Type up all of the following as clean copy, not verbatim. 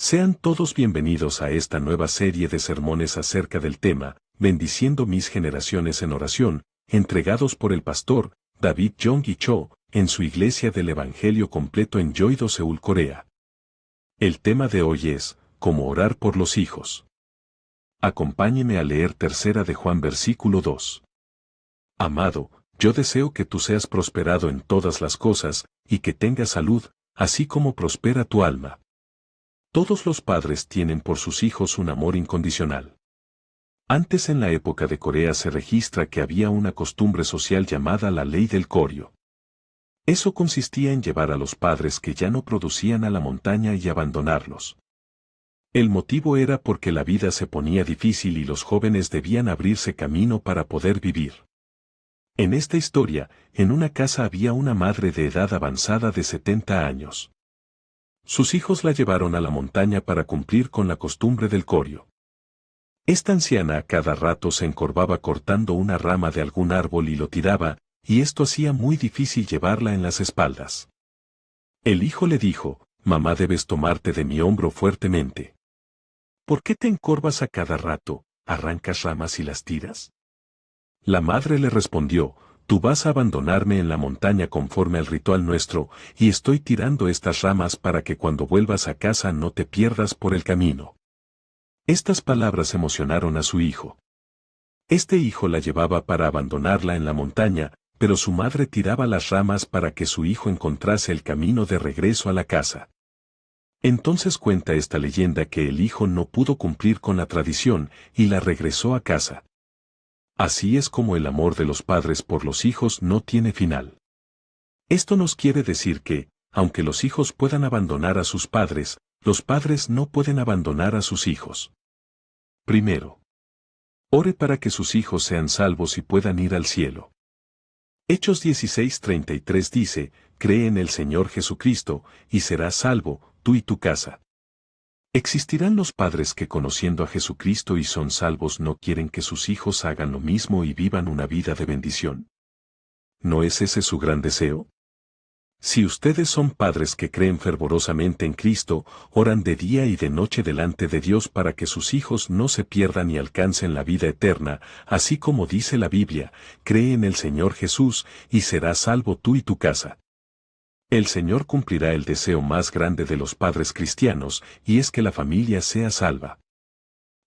Sean todos bienvenidos a esta nueva serie de sermones acerca del tema, Bendiciendo mis generaciones en oración, entregados por el pastor David Yonggi Cho, en su Iglesia del Evangelio Completo en Yeouido, Seúl, Corea. El tema de hoy es, cómo orar por los hijos. Acompáñeme a leer 3 de Juan versículo 2. Amado, yo deseo que tú seas prosperado en todas las cosas, y que tengas salud, así como prospera tu alma. Todos los padres tienen por sus hijos un amor incondicional. Antes en la época de Corea se registra que había una costumbre social llamada la ley del Koryo. Eso consistía en llevar a los padres que ya no producían a la montaña y abandonarlos. El motivo era porque la vida se ponía difícil y los jóvenes debían abrirse camino para poder vivir. En esta historia, en una casa había una madre de edad avanzada de 70 años. Sus hijos la llevaron a la montaña para cumplir con la costumbre del Koryo. Esta anciana a cada rato se encorvaba cortando una rama de algún árbol y lo tiraba, y esto hacía muy difícil llevarla en las espaldas. El hijo le dijo, «Mamá, debes tomarte de mi hombro fuertemente. ¿Por qué te encorvas a cada rato, arrancas ramas y las tiras?» La madre le respondió, «Tú vas a abandonarme en la montaña conforme al ritual nuestro, y estoy tirando estas ramas para que cuando vuelvas a casa no te pierdas por el camino». Estas palabras emocionaron a su hijo. Este hijo la llevaba para abandonarla en la montaña, pero su madre tiraba las ramas para que su hijo encontrase el camino de regreso a la casa. Entonces cuenta esta leyenda que el hijo no pudo cumplir con la tradición y la regresó a casa. Así es como el amor de los padres por los hijos no tiene final. Esto nos quiere decir que, aunque los hijos puedan abandonar a sus padres, los padres no pueden abandonar a sus hijos. Primero, ore para que sus hijos sean salvos y puedan ir al cielo. Hechos 16:33 dice, «Cree en el Señor Jesucristo, y serás salvo, tú y tu casa». ¿Existirán los padres que conociendo a Jesucristo y son salvos no quieren que sus hijos hagan lo mismo y vivan una vida de bendición? ¿No es ese su gran deseo? Si ustedes son padres que creen fervorosamente en Cristo, oran de día y de noche delante de Dios para que sus hijos no se pierdan y alcancen la vida eterna, así como dice la Biblia, cree en el Señor Jesús, y serás salvo tú y tu casa. El Señor cumplirá el deseo más grande de los padres cristianos, y es que la familia sea salva.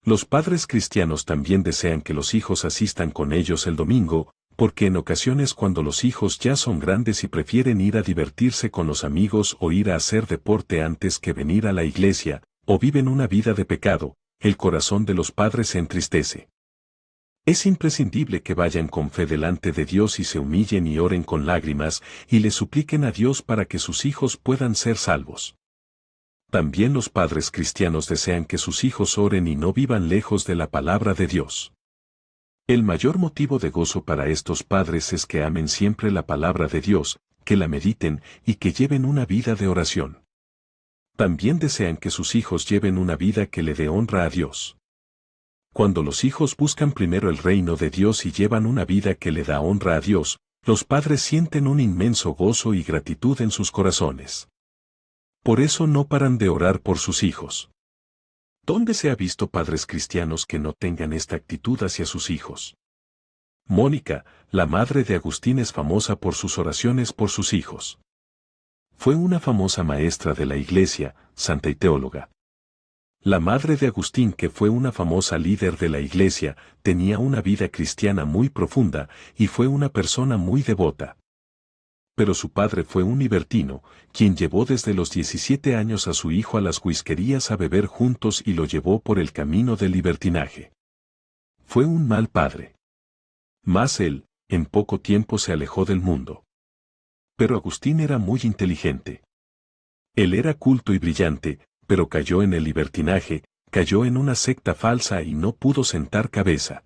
Los padres cristianos también desean que los hijos asistan con ellos el domingo, porque en ocasiones cuando los hijos ya son grandes y prefieren ir a divertirse con los amigos o ir a hacer deporte antes que venir a la iglesia, o viven una vida de pecado, el corazón de los padres se entristece. Es imprescindible que vayan con fe delante de Dios y se humillen y oren con lágrimas, y le supliquen a Dios para que sus hijos puedan ser salvos. También los padres cristianos desean que sus hijos oren y no vivan lejos de la palabra de Dios. El mayor motivo de gozo para estos padres es que amen siempre la palabra de Dios, que la mediten y que lleven una vida de oración. También desean que sus hijos lleven una vida que le dé honra a Dios. Cuando los hijos buscan primero el reino de Dios y llevan una vida que le da honra a Dios, los padres sienten un inmenso gozo y gratitud en sus corazones. Por eso no paran de orar por sus hijos. ¿Dónde se ha visto padres cristianos que no tengan esta actitud hacia sus hijos? Mónica, la madre de Agustín, es famosa por sus oraciones por sus hijos. Fue una famosa maestra de la iglesia, santa y teóloga. La madre de Agustín, que fue una famosa líder de la iglesia, tenía una vida cristiana muy profunda y fue una persona muy devota. Pero su padre fue un libertino, quien llevó desde los 17 años a su hijo a las whiskerías a beber juntos y lo llevó por el camino del libertinaje. Fue un mal padre. Mas él, en poco tiempo se alejó del mundo. Pero Agustín era muy inteligente. Él era culto y brillante, pero cayó en el libertinaje, cayó en una secta falsa y no pudo sentar cabeza.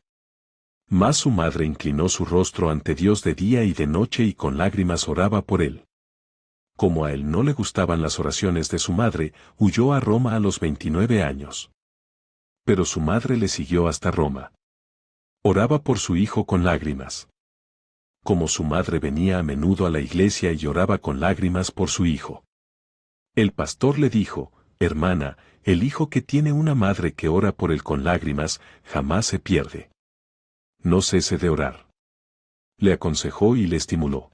Mas su madre inclinó su rostro ante Dios de día y de noche y con lágrimas oraba por él. Como a él no le gustaban las oraciones de su madre, huyó a Roma a los 29 años. Pero su madre le siguió hasta Roma. Oraba por su hijo con lágrimas. Como su madre venía a menudo a la iglesia y oraba con lágrimas por su hijo. El pastor le dijo, «Hermana, el hijo que tiene una madre que ora por él con lágrimas, jamás se pierde. No cese de orar. Le aconsejó y le estimuló.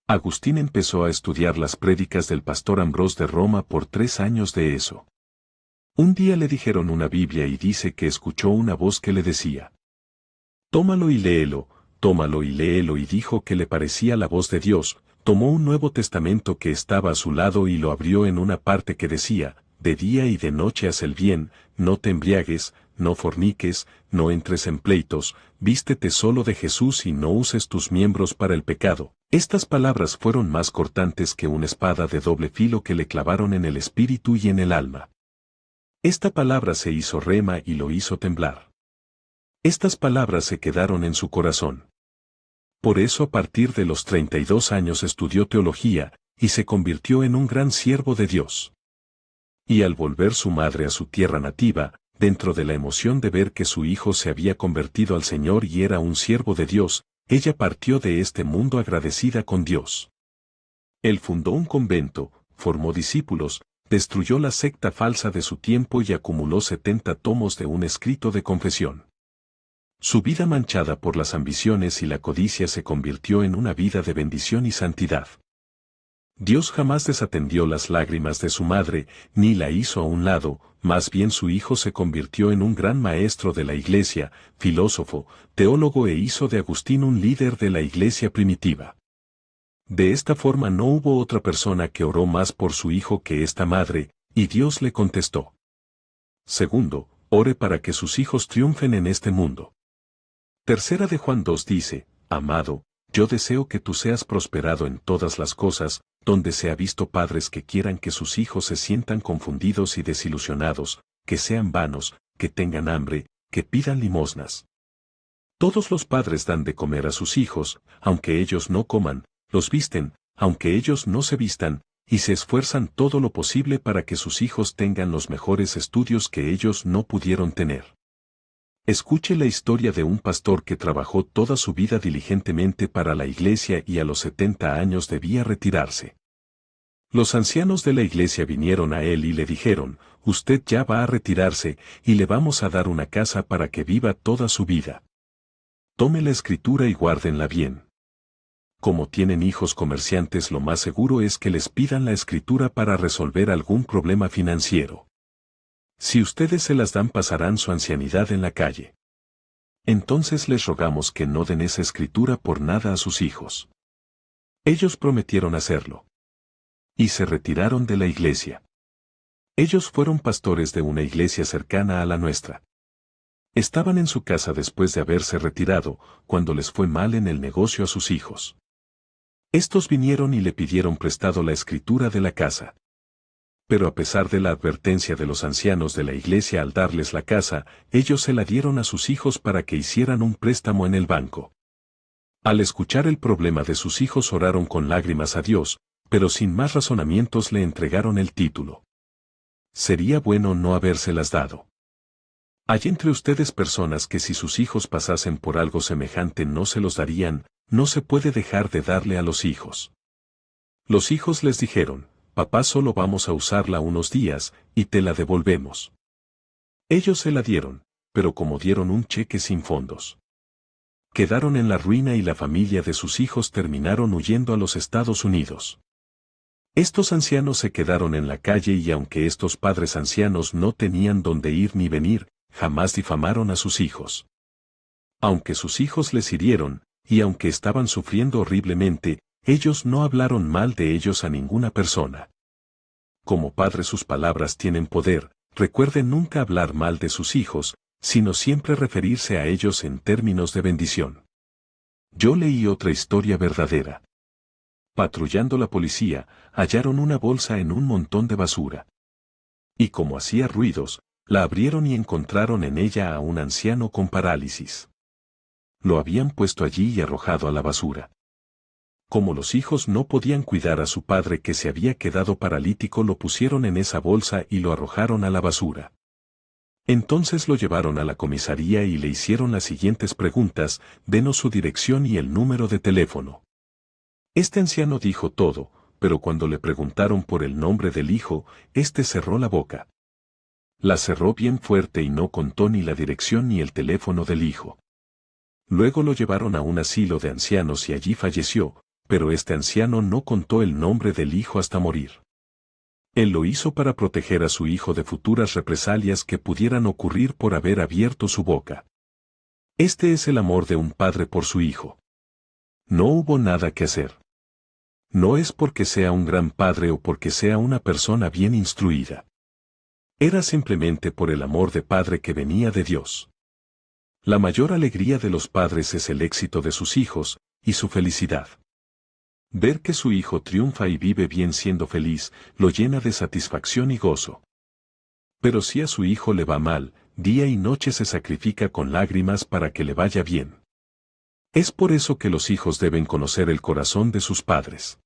Agustín empezó a estudiar las prédicas del pastor Ambrós de Roma por 3 años de eso. Un día le dijeron una Biblia y dice que escuchó una voz que le decía: tómalo y léelo, tómalo y léelo, y dijo que le parecía la voz de Dios. Tomó un Nuevo Testamento que estaba a su lado y lo abrió en una parte que decía: de día y de noche haz el bien, no te embriagues, no forniques, no entres en pleitos, vístete solo de Jesús y no uses tus miembros para el pecado. Estas palabras fueron más cortantes que una espada de doble filo que le clavaron en el espíritu y en el alma. Esta palabra se hizo rema y lo hizo temblar. Estas palabras se quedaron en su corazón. Por eso a partir de los 32 años estudió teología, y se convirtió en un gran siervo de Dios. Y al volver su madre a su tierra nativa, dentro de la emoción de ver que su hijo se había convertido al Señor y era un siervo de Dios, ella partió de este mundo agradecida con Dios. Él fundó un convento, formó discípulos, destruyó la secta falsa de su tiempo y acumuló 70 tomos de un escrito de confesión. Su vida manchada por las ambiciones y la codicia se convirtió en una vida de bendición y santidad. Dios jamás desatendió las lágrimas de su madre, ni la hizo a un lado, más bien su hijo se convirtió en un gran maestro de la iglesia, filósofo, teólogo e hizo de Agustín un líder de la iglesia primitiva. De esta forma no hubo otra persona que oró más por su hijo que esta madre, y Dios le contestó. Segundo, ore para que sus hijos triunfen en este mundo. Tercera de Juan 2 dice: amado, yo deseo que tú seas prosperado en todas las cosas, donde se ha visto padres que quieran que sus hijos se sientan confundidos y desilusionados, que sean vanos, que tengan hambre, que pidan limosnas. Todos los padres dan de comer a sus hijos, aunque ellos no coman, los visten, aunque ellos no se vistan, y se esfuerzan todo lo posible para que sus hijos tengan los mejores estudios que ellos no pudieron tener. Escuche la historia de un pastor que trabajó toda su vida diligentemente para la iglesia y a los 70 años debía retirarse. Los ancianos de la iglesia vinieron a él y le dijeron: usted ya va a retirarse, y le vamos a dar una casa para que viva toda su vida. Tome la escritura y guárdenla bien. Como tienen hijos comerciantes, lo más seguro es que les pidan la escritura para resolver algún problema financiero. Si ustedes se las dan, pasarán su ancianidad en la calle. Entonces les rogamos que no den esa escritura por nada a sus hijos. Ellos prometieron hacerlo. Y se retiraron de la iglesia. Ellos fueron pastores de una iglesia cercana a la nuestra. Estaban en su casa después de haberse retirado, cuando les fue mal en el negocio a sus hijos. Estos vinieron y le pidieron prestado la escritura de la casa. Pero a pesar de la advertencia de los ancianos de la iglesia al darles la casa, ellos se la dieron a sus hijos para que hicieran un préstamo en el banco. Al escuchar el problema de sus hijos, oraron con lágrimas a Dios, pero sin más razonamientos le entregaron el título. Sería bueno no habérselas dado. Hay entre ustedes personas que si sus hijos pasasen por algo semejante no se los darían. No se puede dejar de darle a los hijos. Los hijos les dijeron: papá, solo vamos a usarla unos días, y te la devolvemos. Ellos se la dieron, pero como dieron un cheque sin fondos, quedaron en la ruina y la familia de sus hijos terminaron huyendo a los Estados Unidos. Estos ancianos se quedaron en la calle y aunque estos padres ancianos no tenían dónde ir ni venir, jamás difamaron a sus hijos. Aunque sus hijos les hirieron, y aunque estaban sufriendo horriblemente, ellos no hablaron mal de ellos a ninguna persona. Como padre, sus palabras tienen poder. Recuerden nunca hablar mal de sus hijos, sino siempre referirse a ellos en términos de bendición. Yo leí otra historia verdadera. Patrullando la policía, hallaron una bolsa en un montón de basura. Y como hacía ruidos, la abrieron y encontraron en ella a un anciano con parálisis. Lo habían puesto allí y arrojado a la basura. Como los hijos no podían cuidar a su padre que se había quedado paralítico, lo pusieron en esa bolsa y lo arrojaron a la basura. Entonces lo llevaron a la comisaría y le hicieron las siguientes preguntas: denos su dirección y el número de teléfono. Este anciano dijo todo, pero cuando le preguntaron por el nombre del hijo, este cerró la boca. La cerró bien fuerte y no contó ni la dirección ni el teléfono del hijo. Luego lo llevaron a un asilo de ancianos y allí falleció, pero este anciano no contó el nombre del hijo hasta morir. Él lo hizo para proteger a su hijo de futuras represalias que pudieran ocurrir por haber abierto su boca. Este es el amor de un padre por su hijo. No hubo nada que hacer. No es porque sea un gran padre o porque sea una persona bien instruida. Era simplemente por el amor de padre que venía de Dios. La mayor alegría de los padres es el éxito de sus hijos, y su felicidad. Ver que su hijo triunfa y vive bien siendo feliz, lo llena de satisfacción y gozo. Pero si a su hijo le va mal, día y noche se sacrifica con lágrimas para que le vaya bien. Es por eso que los hijos deben conocer el corazón de sus padres.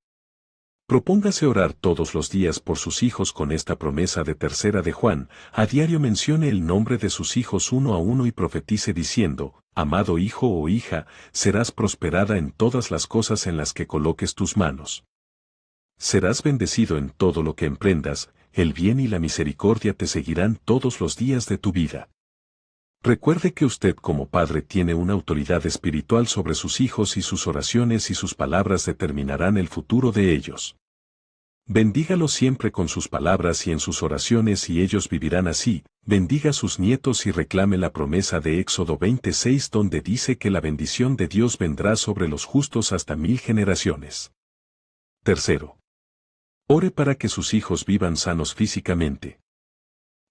Propóngase orar todos los días por sus hijos con esta promesa de 3 de Juan, a diario mencione el nombre de sus hijos uno a uno y profetice diciendo, amado hijo o hija, serás prosperada en todas las cosas en las que coloques tus manos. Serás bendecido en todo lo que emprendas, el bien y la misericordia te seguirán todos los días de tu vida. Recuerde que usted como padre tiene una autoridad espiritual sobre sus hijos y sus oraciones y sus palabras determinarán el futuro de ellos. Bendígalos siempre con sus palabras y en sus oraciones y ellos vivirán así. Bendiga a sus nietos y reclame la promesa de Éxodo 26 donde dice que la bendición de Dios vendrá sobre los justos hasta 1000 generaciones. Tercero. Ore para que sus hijos vivan sanos físicamente.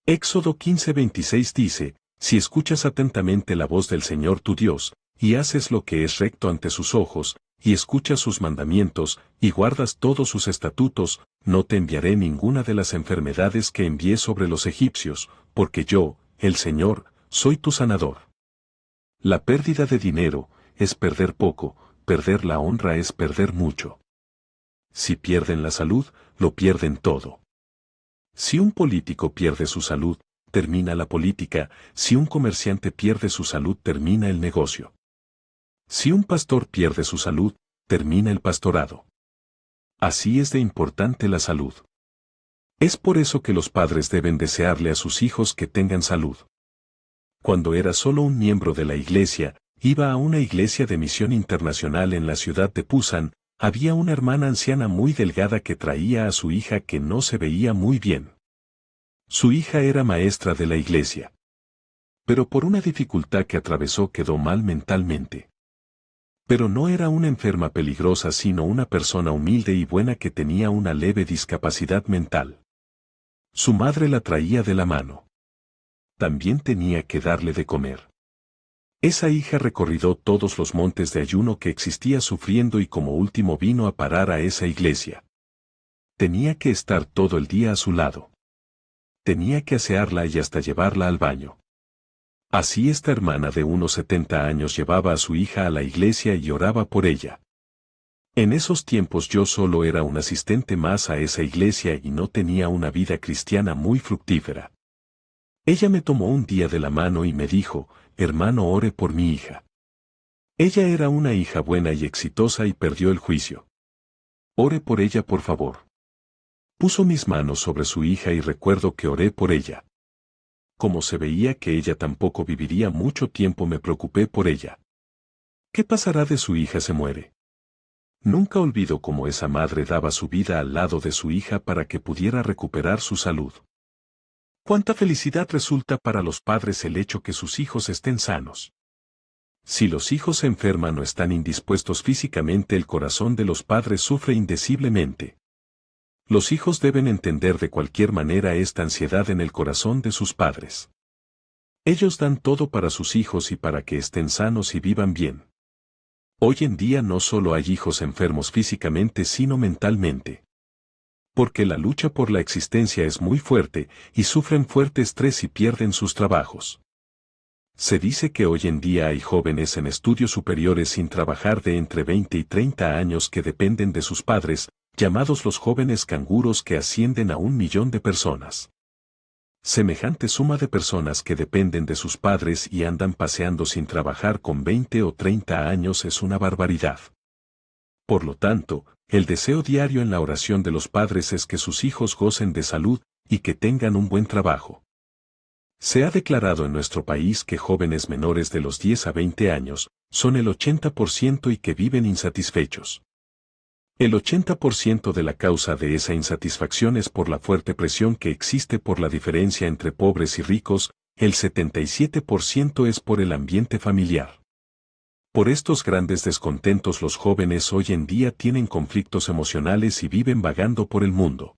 Éxodo 15:26 dice, si escuchas atentamente la voz del Señor tu Dios, y haces lo que es recto ante sus ojos, y escuchas sus mandamientos, y guardas todos sus estatutos, no te enviaré ninguna de las enfermedades que envié sobre los egipcios, porque yo, el Señor, soy tu sanador. La pérdida de dinero es perder poco, perder la honra es perder mucho. Si pierden la salud, lo pierden todo. Si un político pierde su salud, termina la política, si un comerciante pierde su salud, termina el negocio. Si un pastor pierde su salud, termina el pastorado. Así es de importante la salud. Es por eso que los padres deben desearle a sus hijos que tengan salud. Cuando era solo un miembro de la iglesia, iba a una iglesia de misión internacional en la ciudad de Pusan, había una hermana anciana muy delgada que traía a su hija que no se veía muy bien. Su hija era maestra de la iglesia. Pero por una dificultad que atravesó quedó mal mentalmente. Pero no era una enferma peligrosa sino una persona humilde y buena que tenía una leve discapacidad mental. Su madre la traía de la mano. También tenía que darle de comer. Esa hija recorrió todos los montes de ayuno que existía sufriendo y como último vino a parar a esa iglesia. Tenía que estar todo el día a su lado. Tenía que asearla y hasta llevarla al baño. Así esta hermana de unos 70 años llevaba a su hija a la iglesia y oraba por ella. En esos tiempos yo solo era un asistente más a esa iglesia y no tenía una vida cristiana muy fructífera. Ella me tomó un día de la mano y me dijo, hermano, ore por mi hija. Ella era una hija buena y exitosa y perdió el juicio. Ore por ella por favor. Puso mis manos sobre su hija y recuerdo que oré por ella. Como se veía que ella tampoco viviría mucho tiempo me preocupé por ella. ¿Qué pasará de su hija se muere? Nunca olvido cómo esa madre daba su vida al lado de su hija para que pudiera recuperar su salud. Cuánta felicidad resulta para los padres el hecho que sus hijos estén sanos. Si los hijos se enferman o están indispuestos físicamente, el corazón de los padres sufre indeciblemente. Los hijos deben entender de cualquier manera esta ansiedad en el corazón de sus padres. Ellos dan todo para sus hijos y para que estén sanos y vivan bien. Hoy en día no solo hay hijos enfermos físicamente sino mentalmente. Porque la lucha por la existencia es muy fuerte y sufren fuerte estrés y pierden sus trabajos. Se dice que hoy en día hay jóvenes en estudios superiores sin trabajar de entre 20 y 30 años que dependen de sus padres, llamados los jóvenes canguros que ascienden a 1 millón de personas. Semejante suma de personas que dependen de sus padres y andan paseando sin trabajar con 20 o 30 años es una barbaridad. Por lo tanto, el deseo diario en la oración de los padres es que sus hijos gocen de salud y que tengan un buen trabajo. Se ha declarado en nuestro país que jóvenes menores de los 10 a 20 años son el 80% y que viven insatisfechos. El 80% de la causa de esa insatisfacción es por la fuerte presión que existe por la diferencia entre pobres y ricos, el 77% es por el ambiente familiar. Por estos grandes descontentos los jóvenes hoy en día tienen conflictos emocionales y viven vagando por el mundo.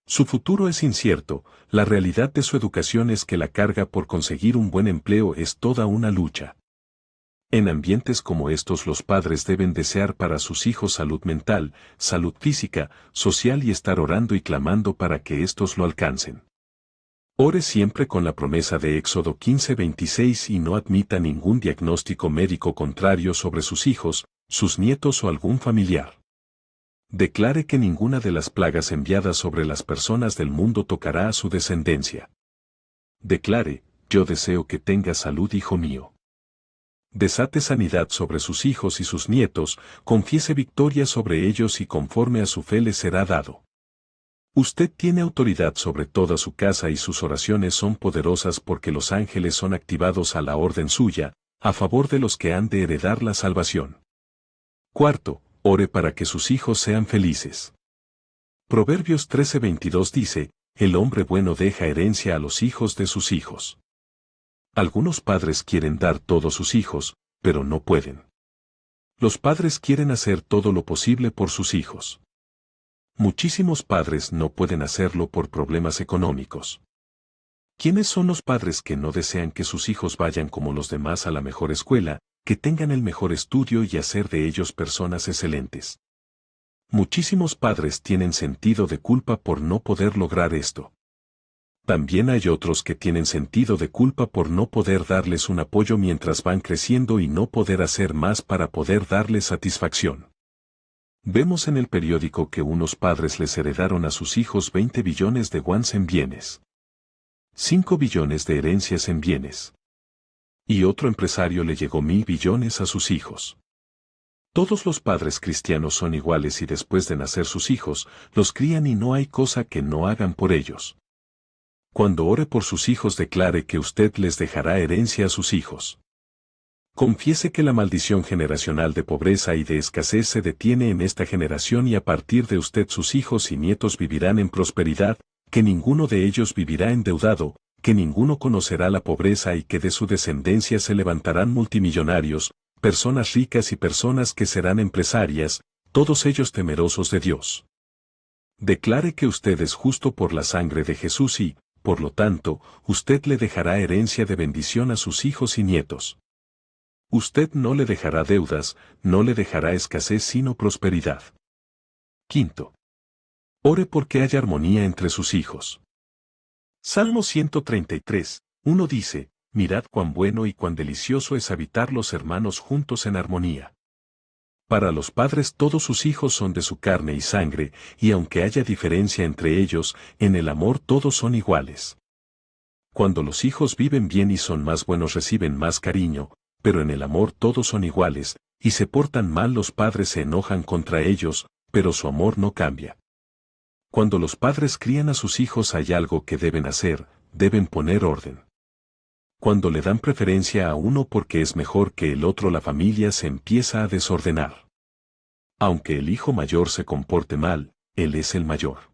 Su futuro es incierto, la realidad de su educación es que la carga por conseguir un buen empleo es toda una lucha. En ambientes como estos los padres deben desear para sus hijos salud mental, salud física, social y estar orando y clamando para que estos lo alcancen. Ore siempre con la promesa de Éxodo 15:26 y no admita ningún diagnóstico médico contrario sobre sus hijos, sus nietos o algún familiar. Declare que ninguna de las plagas enviadas sobre las personas del mundo tocará a su descendencia. Declare, yo deseo que tenga salud, hijo mío. Desate sanidad sobre sus hijos y sus nietos, confiese victoria sobre ellos y conforme a su fe les será dado. Usted tiene autoridad sobre toda su casa y sus oraciones son poderosas porque los ángeles son activados a la orden suya, a favor de los que han de heredar la salvación. Cuarto, ore para que sus hijos sean felices. Proverbios 13:22 dice, el hombre bueno deja herencia a los hijos de sus hijos. Algunos padres quieren dar todos sus hijos, pero no pueden. Los padres quieren hacer todo lo posible por sus hijos. Muchísimos padres no pueden hacerlo por problemas económicos. ¿Quiénes son los padres que no desean que sus hijos vayan como los demás a la mejor escuela, que tengan el mejor estudio y hacer de ellos personas excelentes? Muchísimos padres tienen sentido de culpa por no poder lograr esto. También hay otros que tienen sentido de culpa por no poder darles un apoyo mientras van creciendo y no poder hacer más para poder darles satisfacción. Vemos en el periódico que unos padres les heredaron a sus hijos 20 billones de wons en bienes. 5 billones de herencias en bienes. Y otro empresario le llegó 1.000 billones a sus hijos. Todos los padres cristianos son iguales y después de nacer sus hijos, los crían y no hay cosa que no hagan por ellos. Cuando ore por sus hijos declare que usted les dejará herencia a sus hijos. Confiese que la maldición generacional de pobreza y de escasez se detiene en esta generación y a partir de usted sus hijos y nietos vivirán en prosperidad, que ninguno de ellos vivirá endeudado, que ninguno conocerá la pobreza y que de su descendencia se levantarán multimillonarios, personas ricas y personas que serán empresarias, todos ellos temerosos de Dios. Declare que usted es justo por la sangre de Jesús y, por lo tanto, usted le dejará herencia de bendición a sus hijos y nietos. Usted no le dejará deudas, no le dejará escasez sino prosperidad. Quinto. Ore porque haya armonía entre sus hijos. Salmo 133:1 dice, mirad cuán bueno y cuán delicioso es habitar los hermanos juntos en armonía. Para los padres todos sus hijos son de su carne y sangre, y aunque haya diferencia entre ellos, en el amor todos son iguales. Cuando los hijos viven bien y son más buenos reciben más cariño, pero en el amor todos son iguales, y se portan mal los padres se enojan contra ellos, pero su amor no cambia. Cuando los padres crían a sus hijos hay algo que deben hacer, deben poner orden. Cuando le dan preferencia a uno porque es mejor que el otro la familia se empieza a desordenar. Aunque el hijo mayor se comporte mal, él es el mayor.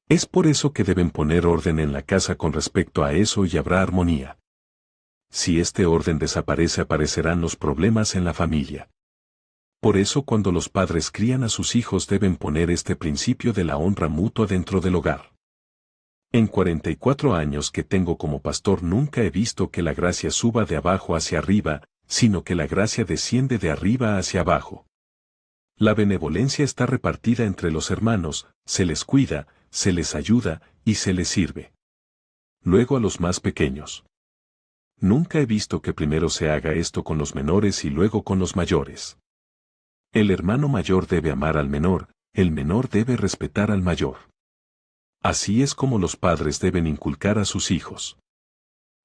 Es por eso que deben poner orden en la casa con respecto a eso y habrá armonía. Si este orden desaparece aparecerán los problemas en la familia. Por eso cuando los padres crían a sus hijos deben poner este principio de la honra mutua dentro del hogar. En 44 años que tengo como pastor nunca he visto que la gracia suba de abajo hacia arriba, sino que la gracia desciende de arriba hacia abajo. La benevolencia está repartida entre los hermanos, se les cuida, se les ayuda y se les sirve. Luego a los más pequeños. Nunca he visto que primero se haga esto con los menores y luego con los mayores. El hermano mayor debe amar al menor, el menor debe respetar al mayor. Así es como los padres deben inculcar a sus hijos.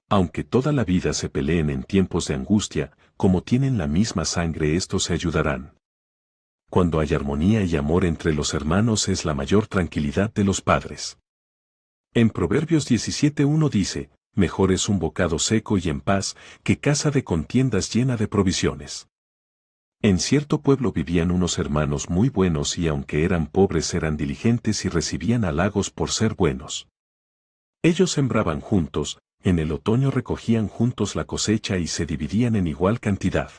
Aunque toda la vida se peleen en tiempos de angustia, como tienen la misma sangre estos se ayudarán. Cuando hay armonía y amor entre los hermanos es la mayor tranquilidad de los padres. En Proverbios 17:1 dice, mejor es un bocado seco y en paz, que casa de contiendas llena de provisiones. En cierto pueblo vivían unos hermanos muy buenos y aunque eran pobres eran diligentes y recibían halagos por ser buenos. Ellos sembraban juntos, en el otoño recogían juntos la cosecha y se dividían en igual cantidad.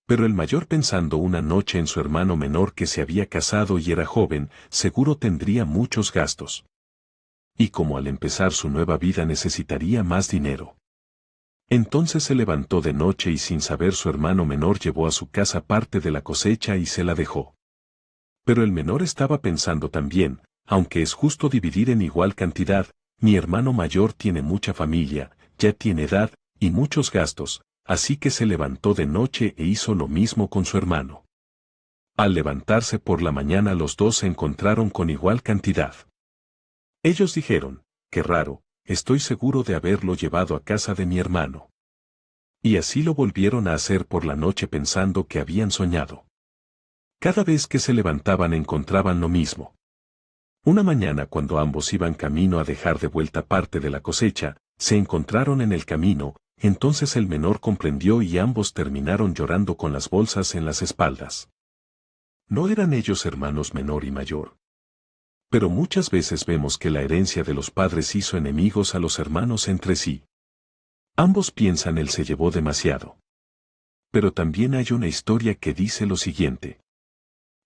Pero el mayor pensando una noche en su hermano menor que se había casado y era joven, seguro tendría muchos gastos. Y como al empezar su nueva vida necesitaría más dinero. Entonces se levantó de noche y sin saber su hermano menor llevó a su casa parte de la cosecha y se la dejó. Pero el menor estaba pensando también, aunque es justo dividir en igual cantidad, mi hermano mayor tiene mucha familia, ya tiene edad, y muchos gastos, así que se levantó de noche e hizo lo mismo con su hermano. Al levantarse por la mañana los dos se encontraron con igual cantidad. Ellos dijeron, qué raro, estoy seguro de haberlo llevado a casa de mi hermano. Y así lo volvieron a hacer por la noche pensando que habían soñado. Cada vez que se levantaban encontraban lo mismo. Una mañana cuando ambos iban camino a dejar de vuelta parte de la cosecha, se encontraron en el camino, entonces el menor comprendió y ambos terminaron llorando con las bolsas en las espaldas. ¿No eran ellos hermanos menor y mayor? Pero muchas veces vemos que la herencia de los padres hizo enemigos a los hermanos entre sí. Ambos piensan él se llevó demasiado. Pero también hay una historia que dice lo siguiente.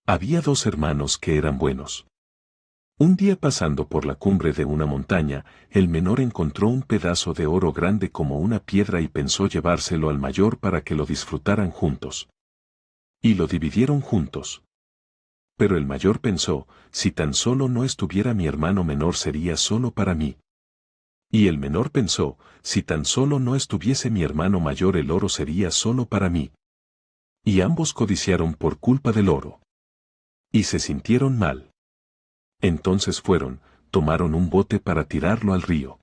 Había dos hermanos que eran buenos. Un día pasando por la cumbre de una montaña, el menor encontró un pedazo de oro grande como una piedra y pensó llevárselo al mayor para que lo disfrutaran juntos. Y lo dividieron juntos. Pero el mayor pensó, si tan solo no estuviera mi hermano menor sería solo para mí. Y el menor pensó, si tan solo no estuviese mi hermano mayor el oro sería solo para mí. Y ambos codiciaron por culpa del oro. Y se sintieron mal. Entonces fueron, tomaron un bote para tirarlo al río.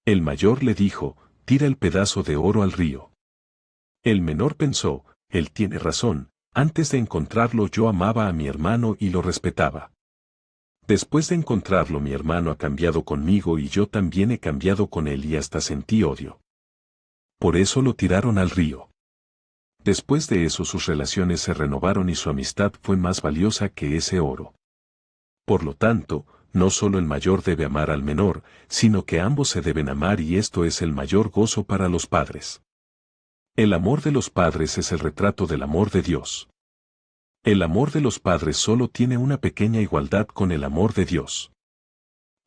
El mayor le dijo, tira el pedazo de oro al río. El menor pensó, él tiene razón, antes de encontrarlo yo amaba a mi hermano y lo respetaba. Después de encontrarlo mi hermano ha cambiado conmigo y yo también he cambiado con él y hasta sentí odio. Por eso lo tiraron al río. Después de eso sus relaciones se renovaron y su amistad fue más valiosa que ese oro. Por lo tanto, no solo el mayor debe amar al menor, sino que ambos se deben amar y esto es el mayor gozo para los padres. El amor de los padres es el retrato del amor de Dios. El amor de los padres solo tiene una pequeña igualdad con el amor de Dios.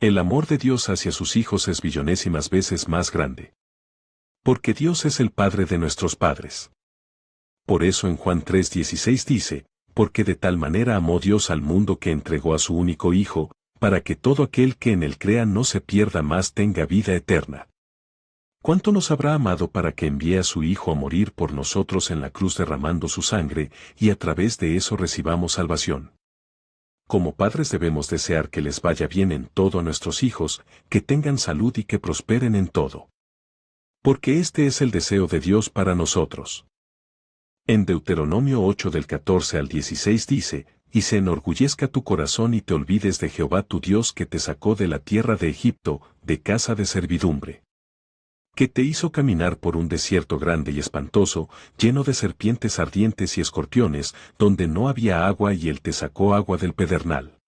El amor de Dios hacia sus hijos es billonésimas veces más grande. Porque Dios es el Padre de nuestros padres. Por eso en Juan 3:16 dice, porque de tal manera amó Dios al mundo que entregó a su único Hijo, para que todo aquel que en él crea no se pierda mas tenga vida eterna. ¿Cuánto nos habrá amado para que envíe a su Hijo a morir por nosotros en la cruz derramando su sangre, y a través de eso recibamos salvación? Como padres debemos desear que les vaya bien en todo a nuestros hijos, que tengan salud y que prosperen en todo. Porque este es el deseo de Dios para nosotros. En Deuteronomio 8 del 14 al 16 dice, y se enorgullezca tu corazón y te olvides de Jehová tu Dios que te sacó de la tierra de Egipto, de casa de servidumbre. Que te hizo caminar por un desierto grande y espantoso, lleno de serpientes ardientes y escorpiones, donde no había agua y él te sacó agua del pedernal.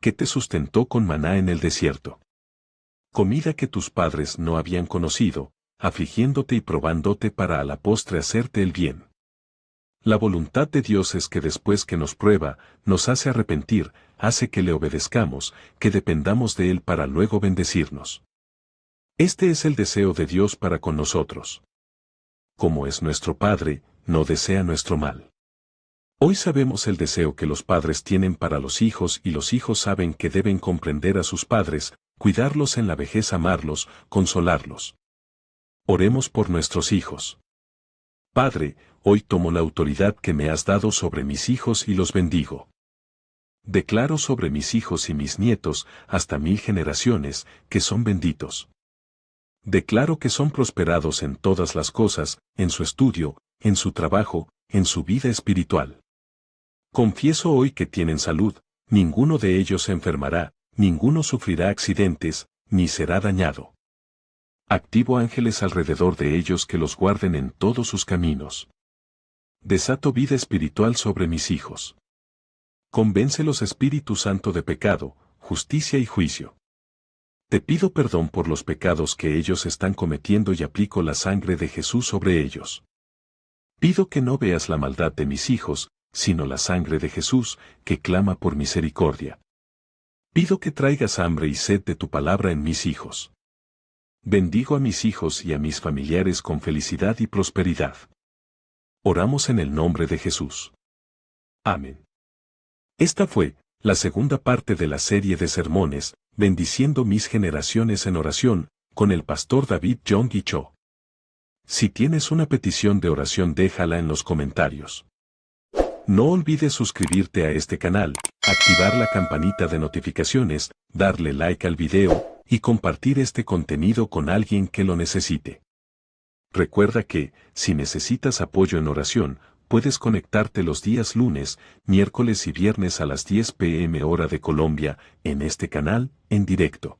Que te sustentó con maná en el desierto. Comida que tus padres no habían conocido, afligiéndote y probándote para a la postre hacerte el bien. La voluntad de Dios es que después que nos prueba, nos hace arrepentir, hace que le obedezcamos, que dependamos de Él para luego bendecirnos. Este es el deseo de Dios para con nosotros. Como es nuestro Padre, no desea nuestro mal. Hoy sabemos el deseo que los padres tienen para los hijos y los hijos saben que deben comprender a sus padres, cuidarlos en la vejez, amarlos, consolarlos. Oremos por nuestros hijos. Padre, hoy tomo la autoridad que me has dado sobre mis hijos y los bendigo. Declaro sobre mis hijos y mis nietos, hasta 1000 generaciones, que son benditos. Declaro que son prosperados en todas las cosas, en su estudio, en su trabajo, en su vida espiritual. Confieso hoy que tienen salud, ninguno de ellos se enfermará, ninguno sufrirá accidentes, ni será dañado. Activo ángeles alrededor de ellos que los guarden en todos sus caminos. Desato vida espiritual sobre mis hijos. Convéncelos, Espíritu Santo, de pecado, justicia y juicio. Te pido perdón por los pecados que ellos están cometiendo y aplico la sangre de Jesús sobre ellos. Pido que no veas la maldad de mis hijos, sino la sangre de Jesús, que clama por misericordia. Pido que traigas hambre y sed de tu palabra en mis hijos. Bendigo a mis hijos y a mis familiares con felicidad y prosperidad. Oramos en el nombre de Jesús. Amén. Esta fue la segunda parte de la serie de sermones, Bendiciendo mis generaciones en oración, con el pastor David Yonggi Cho. Si tienes una petición de oración, déjala en los comentarios. No olvides suscribirte a este canal, activar la campanita de notificaciones, darle like al video y compartir este contenido con alguien que lo necesite. Recuerda que, si necesitas apoyo en oración, puedes conectarte los días lunes, miércoles y viernes a las 10 p.m. hora de Colombia, en este canal, en directo.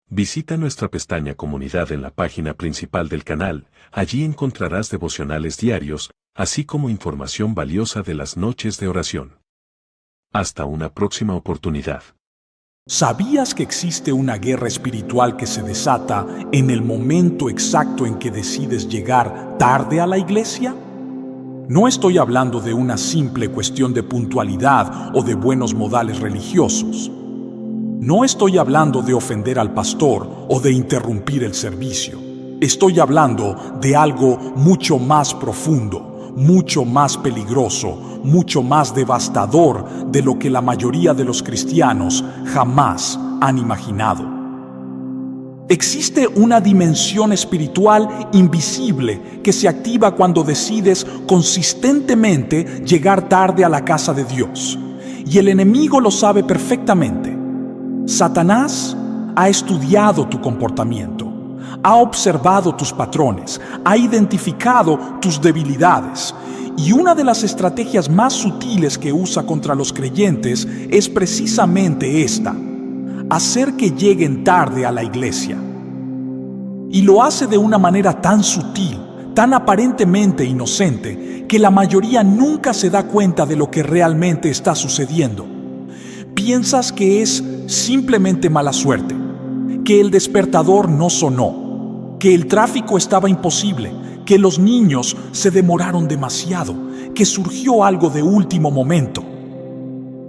Visita nuestra pestaña Comunidad en la página principal del canal, allí encontrarás devocionales diarios, así como información valiosa de las noches de oración. Hasta una próxima oportunidad. ¿Sabías que existe una guerra espiritual que se desata en el momento exacto en que decides llegar tarde a la iglesia? No estoy hablando de una simple cuestión de puntualidad o de buenos modales religiosos. No estoy hablando de ofender al pastor o de interrumpir el servicio. Estoy hablando de algo mucho más profundo, mucho más peligroso, mucho más devastador de lo que la mayoría de los cristianos jamás han imaginado. Existe una dimensión espiritual invisible que se activa cuando decides consistentemente llegar tarde a la casa de Dios. Y el enemigo lo sabe perfectamente. Satanás ha estudiado tu comportamiento, ha observado tus patrones, ha identificado tus debilidades. Y una de las estrategias más sutiles que usa contra los creyentes es precisamente esta: hacer que lleguen tarde a la iglesia. Y lo hace de una manera tan sutil, tan aparentemente inocente, que la mayoría nunca se da cuenta de lo que realmente está sucediendo. Piensas que es simplemente mala suerte, que el despertador no sonó, que el tráfico estaba imposible, que los niños se demoraron demasiado, que surgió algo de último momento.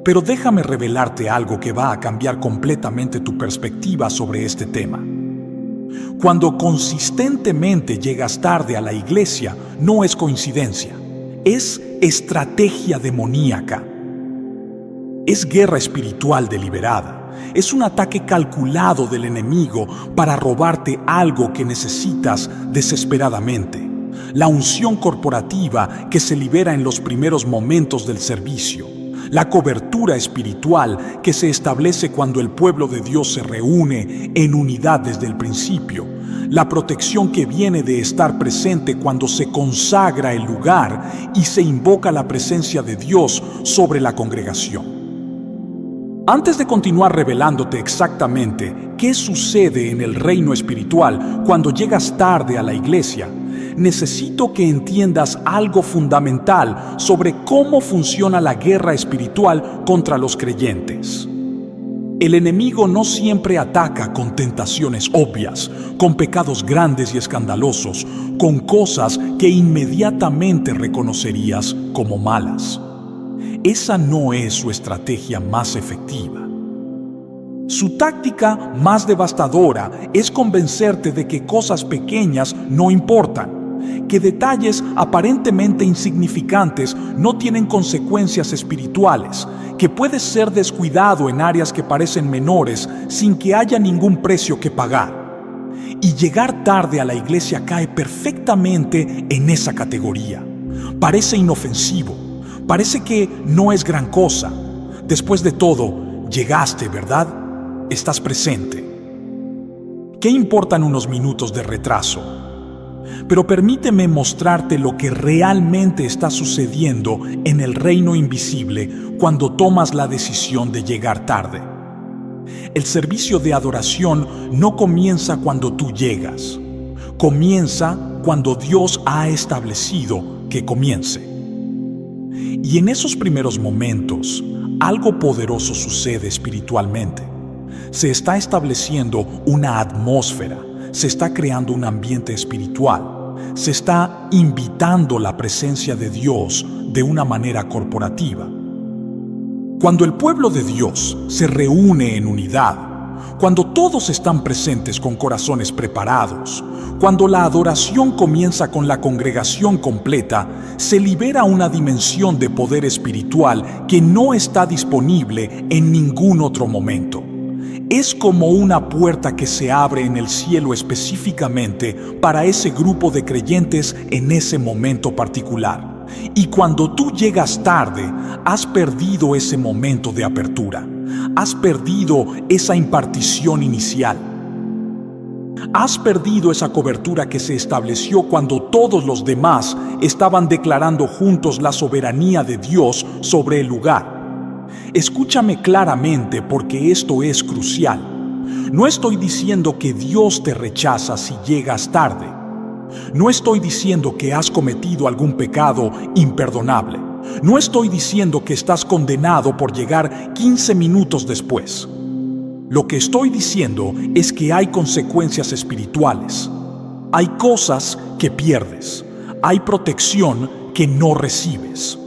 Pero déjame revelarte algo que va a cambiar completamente tu perspectiva sobre este tema. Cuando consistentemente llegas tarde a la iglesia, no es coincidencia, es estrategia demoníaca. Es guerra espiritual deliberada, es un ataque calculado del enemigo para robarte algo que necesitas desesperadamente: la unción corporativa que se libera en los primeros momentos del servicio, la cobertura espiritual que se establece cuando el pueblo de Dios se reúne en unidad desde el principio, la protección que viene de estar presente cuando se consagra el lugar y se invoca la presencia de Dios sobre la congregación. Antes de continuar revelándote exactamente qué sucede en el reino espiritual cuando llegas tarde a la iglesia, necesito que entiendas algo fundamental sobre cómo funciona la guerra espiritual contra los creyentes. El enemigo no siempre ataca con tentaciones obvias, con pecados grandes y escandalosos, con cosas que inmediatamente reconocerías como malas. Esa no es su estrategia más efectiva. Su táctica más devastadora es convencerte de que cosas pequeñas no importan, que detalles aparentemente insignificantes no tienen consecuencias espirituales, que puedes ser descuidado en áreas que parecen menores sin que haya ningún precio que pagar. Y llegar tarde a la iglesia cae perfectamente en esa categoría. Parece inofensivo, parece que no es gran cosa. Después de todo, llegaste, ¿verdad? Estás presente. ¿Qué importan unos minutos de retraso? Pero permíteme mostrarte lo que realmente está sucediendo en el reino invisible cuando tomas la decisión de llegar tarde. El servicio de adoración no comienza cuando tú llegas. Comienza cuando Dios ha establecido que comience. Y en esos primeros momentos, algo poderoso sucede espiritualmente. Se está estableciendo una atmósfera, se está creando un ambiente espiritual, se está invitando la presencia de Dios de una manera corporativa. Cuando el pueblo de Dios se reúne en unidad, cuando todos están presentes con corazones preparados, cuando la adoración comienza con la congregación completa, se libera una dimensión de poder espiritual que no está disponible en ningún otro momento. Es como una puerta que se abre en el cielo específicamente para ese grupo de creyentes en ese momento particular. Y cuando tú llegas tarde, has perdido ese momento de apertura. Has perdido esa impartición inicial. Has perdido esa cobertura que se estableció cuando todos los demás estaban declarando juntos la soberanía de Dios sobre el lugar. Escúchame claramente porque esto es crucial. No estoy diciendo que Dios te rechaza si llegas tarde. No estoy diciendo que has cometido algún pecado imperdonable. No estoy diciendo que estás condenado por llegar 15 minutos después. Lo que estoy diciendo es que hay consecuencias espirituales. Hay cosas que pierdes. Hay protección que no recibes.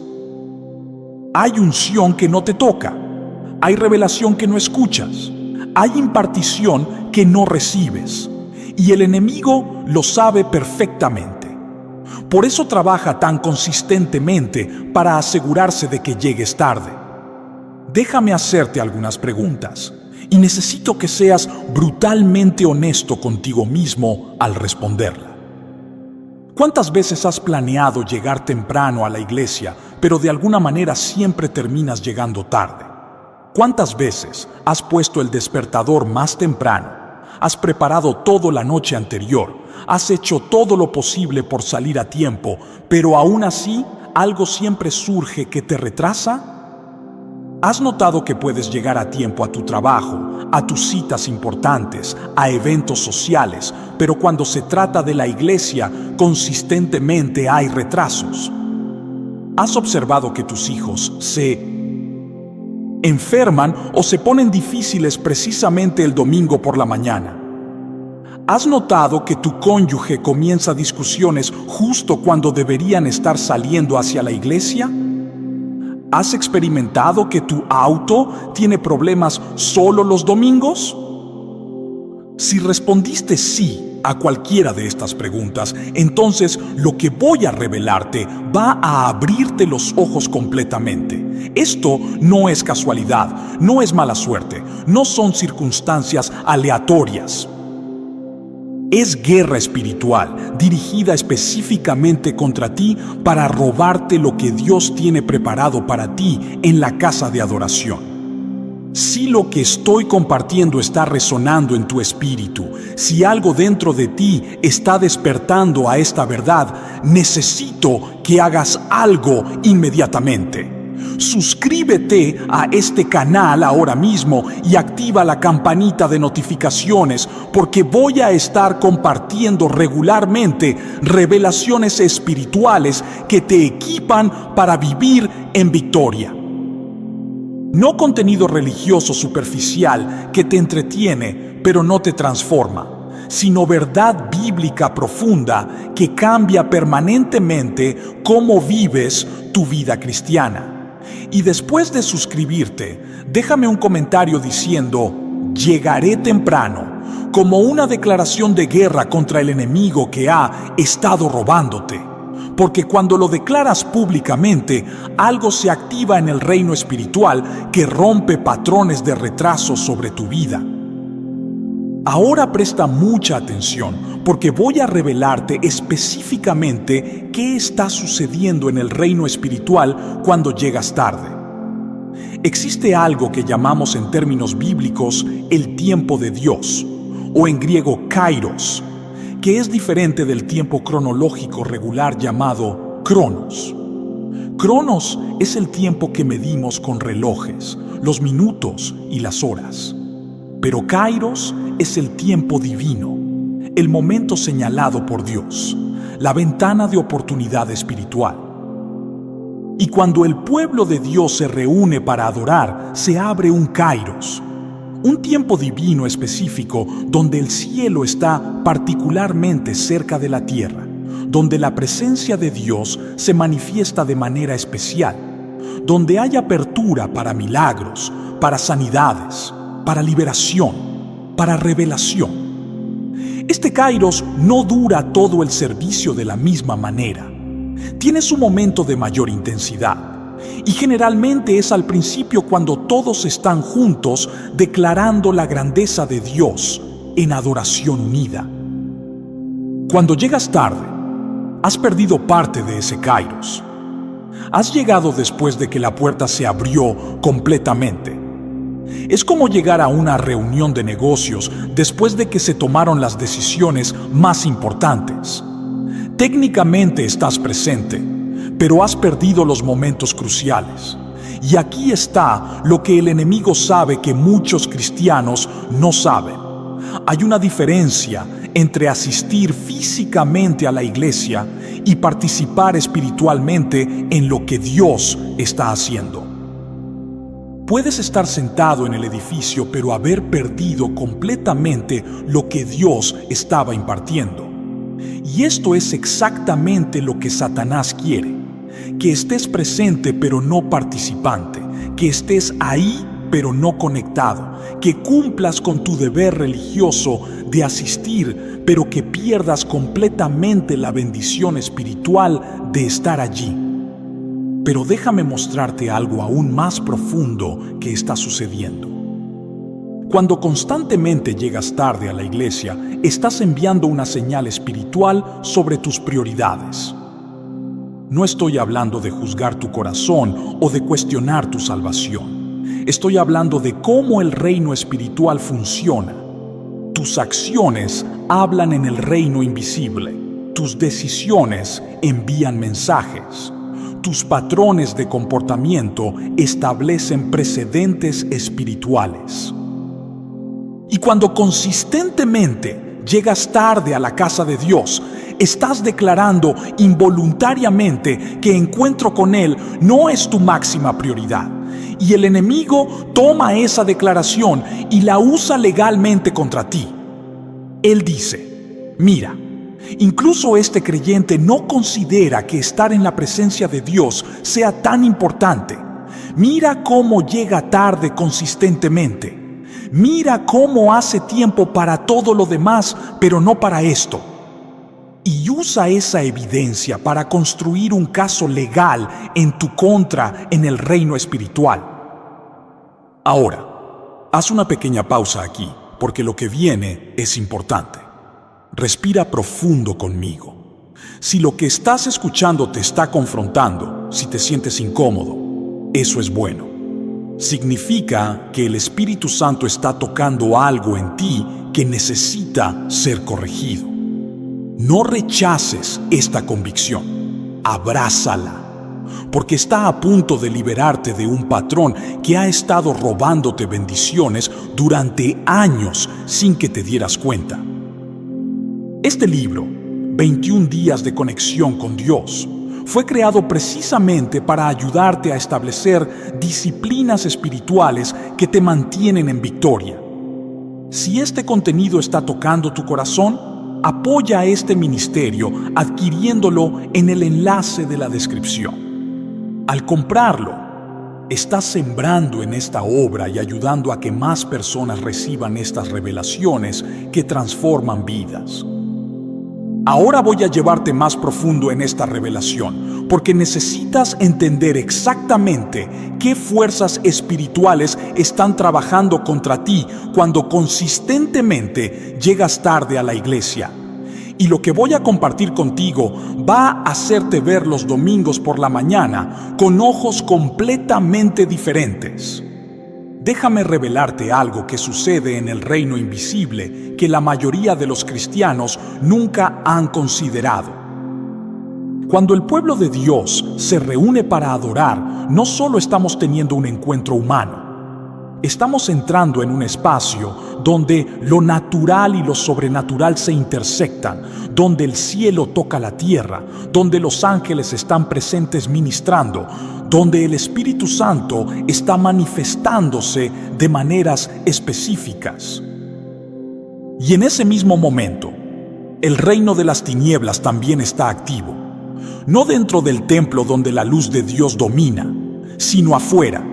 Hay unción que no te toca. Hay revelación que no escuchas. Hay impartición que no recibes. Y el enemigo lo sabe perfectamente. Por eso trabaja tan consistentemente para asegurarse de que llegues tarde. Déjame hacerte algunas preguntas y necesito que seas brutalmente honesto contigo mismo al responderla. ¿Cuántas veces has planeado llegar temprano a la iglesia, pero de alguna manera siempre terminas llegando tarde? ¿Cuántas veces has puesto el despertador más temprano? Has preparado todo la noche anterior, has hecho todo lo posible por salir a tiempo, pero aún así algo siempre surge que te retrasa. ¿Has notado que puedes llegar a tiempo a tu trabajo, a tus citas importantes, a eventos sociales, pero cuando se trata de la iglesia, consistentemente hay retrasos? ¿Has observado que tus hijos se enferman o se ponen difíciles precisamente el domingo por la mañana? ¿Has notado que tu cónyuge comienza discusiones justo cuando deberían estar saliendo hacia la iglesia? ¿Has experimentado que tu auto tiene problemas solo los domingos? Si respondiste sí a cualquiera de estas preguntas, entonces lo que voy a revelarte va a abrirte los ojos completamente. Esto no es casualidad, no es mala suerte, no son circunstancias aleatorias. Es guerra espiritual, dirigida específicamente contra ti para robarte lo que Dios tiene preparado para ti en la casa de adoración. Si lo que estoy compartiendo está resonando en tu espíritu, si algo dentro de ti está despertando a esta verdad, necesito que hagas algo inmediatamente. Suscríbete a este canal ahora mismo y activa la campanita de notificaciones porque voy a estar compartiendo regularmente revelaciones espirituales que te equipan para vivir en victoria. No contenido religioso superficial que te entretiene pero no te transforma, sino verdad bíblica profunda que cambia permanentemente cómo vives tu vida cristiana. Y después de suscribirte, déjame un comentario diciendo, llegaré temprano, como una declaración de guerra contra el enemigo que ha estado robándote. Porque cuando lo declaras públicamente, algo se activa en el reino espiritual que rompe patrones de retraso sobre tu vida. Ahora presta mucha atención, porque voy a revelarte específicamente qué está sucediendo en el reino espiritual cuando llegas tarde. Existe algo que llamamos en términos bíblicos el tiempo de Dios, o en griego kairos, que es diferente del tiempo cronológico regular llamado cronos. Cronos es el tiempo que medimos con relojes, los minutos y las horas. Pero Kairos es el tiempo divino, el momento señalado por Dios, la ventana de oportunidad espiritual. Y cuando el pueblo de Dios se reúne para adorar, se abre un Kairos, un tiempo divino específico donde el cielo está particularmente cerca de la tierra, donde la presencia de Dios se manifiesta de manera especial, donde hay apertura para milagros, para sanidades, para liberación, para revelación. Este Kairos no dura todo el servicio de la misma manera. Tiene su momento de mayor intensidad y generalmente es al principio cuando todos están juntos declarando la grandeza de Dios en adoración unida. Cuando llegas tarde, has perdido parte de ese Kairos. Has llegado después de que la puerta se abrió completamente. Es como llegar a una reunión de negocios después de que se tomaron las decisiones más importantes. Técnicamente estás presente, pero has perdido los momentos cruciales. Y aquí está lo que el enemigo sabe que muchos cristianos no saben. Hay una diferencia entre asistir físicamente a la iglesia y participar espiritualmente en lo que Dios está haciendo. Puedes estar sentado en el edificio, pero haber perdido completamente lo que Dios estaba impartiendo. Y esto es exactamente lo que Satanás quiere, que estés presente pero no participante, que estés ahí pero no conectado, que cumplas con tu deber religioso de asistir, pero que pierdas completamente la bendición espiritual de estar allí. Pero déjame mostrarte algo aún más profundo que está sucediendo. Cuando constantemente llegas tarde a la iglesia, estás enviando una señal espiritual sobre tus prioridades. No estoy hablando de juzgar tu corazón o de cuestionar tu salvación. Estoy hablando de cómo el reino espiritual funciona. Tus acciones hablan en el reino invisible. Tus decisiones envían mensajes. Tus patrones de comportamiento establecen precedentes espirituales. Y cuando consistentemente llegas tarde a la casa de Dios, estás declarando involuntariamente que encuentro con Él no es tu máxima prioridad. Y el enemigo toma esa declaración y la usa legalmente contra ti. Él dice: mira, incluso este creyente no considera que estar en la presencia de Dios sea tan importante. Mira cómo llega tarde consistentemente. Mira cómo hace tiempo para todo lo demás, pero no para esto. Y usa esa evidencia para construir un caso legal en tu contra en el reino espiritual. Ahora, haz una pequeña pausa aquí, porque lo que viene es importante. Respira profundo conmigo. Si lo que estás escuchando te está confrontando, si te sientes incómodo, eso es bueno. Significa que el Espíritu Santo está tocando algo en ti que necesita ser corregido. No rechaces esta convicción, abrázala, porque está a punto de liberarte de un patrón que ha estado robándote bendiciones durante años sin que te dieras cuenta. Este libro, 21 días de conexión con Dios, fue creado precisamente para ayudarte a establecer disciplinas espirituales que te mantienen en victoria. Si este contenido está tocando tu corazón, apoya a este ministerio adquiriéndolo en el enlace de la descripción. Al comprarlo, estás sembrando en esta obra y ayudando a que más personas reciban estas revelaciones que transforman vidas. Ahora voy a llevarte más profundo en esta revelación, porque necesitas entender exactamente qué fuerzas espirituales están trabajando contra ti cuando consistentemente llegas tarde a la iglesia. Y lo que voy a compartir contigo va a hacerte ver los domingos por la mañana con ojos completamente diferentes. Déjame revelarte algo que sucede en el reino invisible que la mayoría de los cristianos nunca han considerado. Cuando el pueblo de Dios se reúne para adorar, no solo estamos teniendo un encuentro humano, estamos entrando en un espacio donde lo natural y lo sobrenatural se intersectan, donde el cielo toca la tierra, donde los ángeles están presentes ministrando, donde el Espíritu Santo está manifestándose de maneras específicas. Y en ese mismo momento, el reino de las tinieblas también está activo, no dentro del templo donde la luz de Dios domina, sino afuera,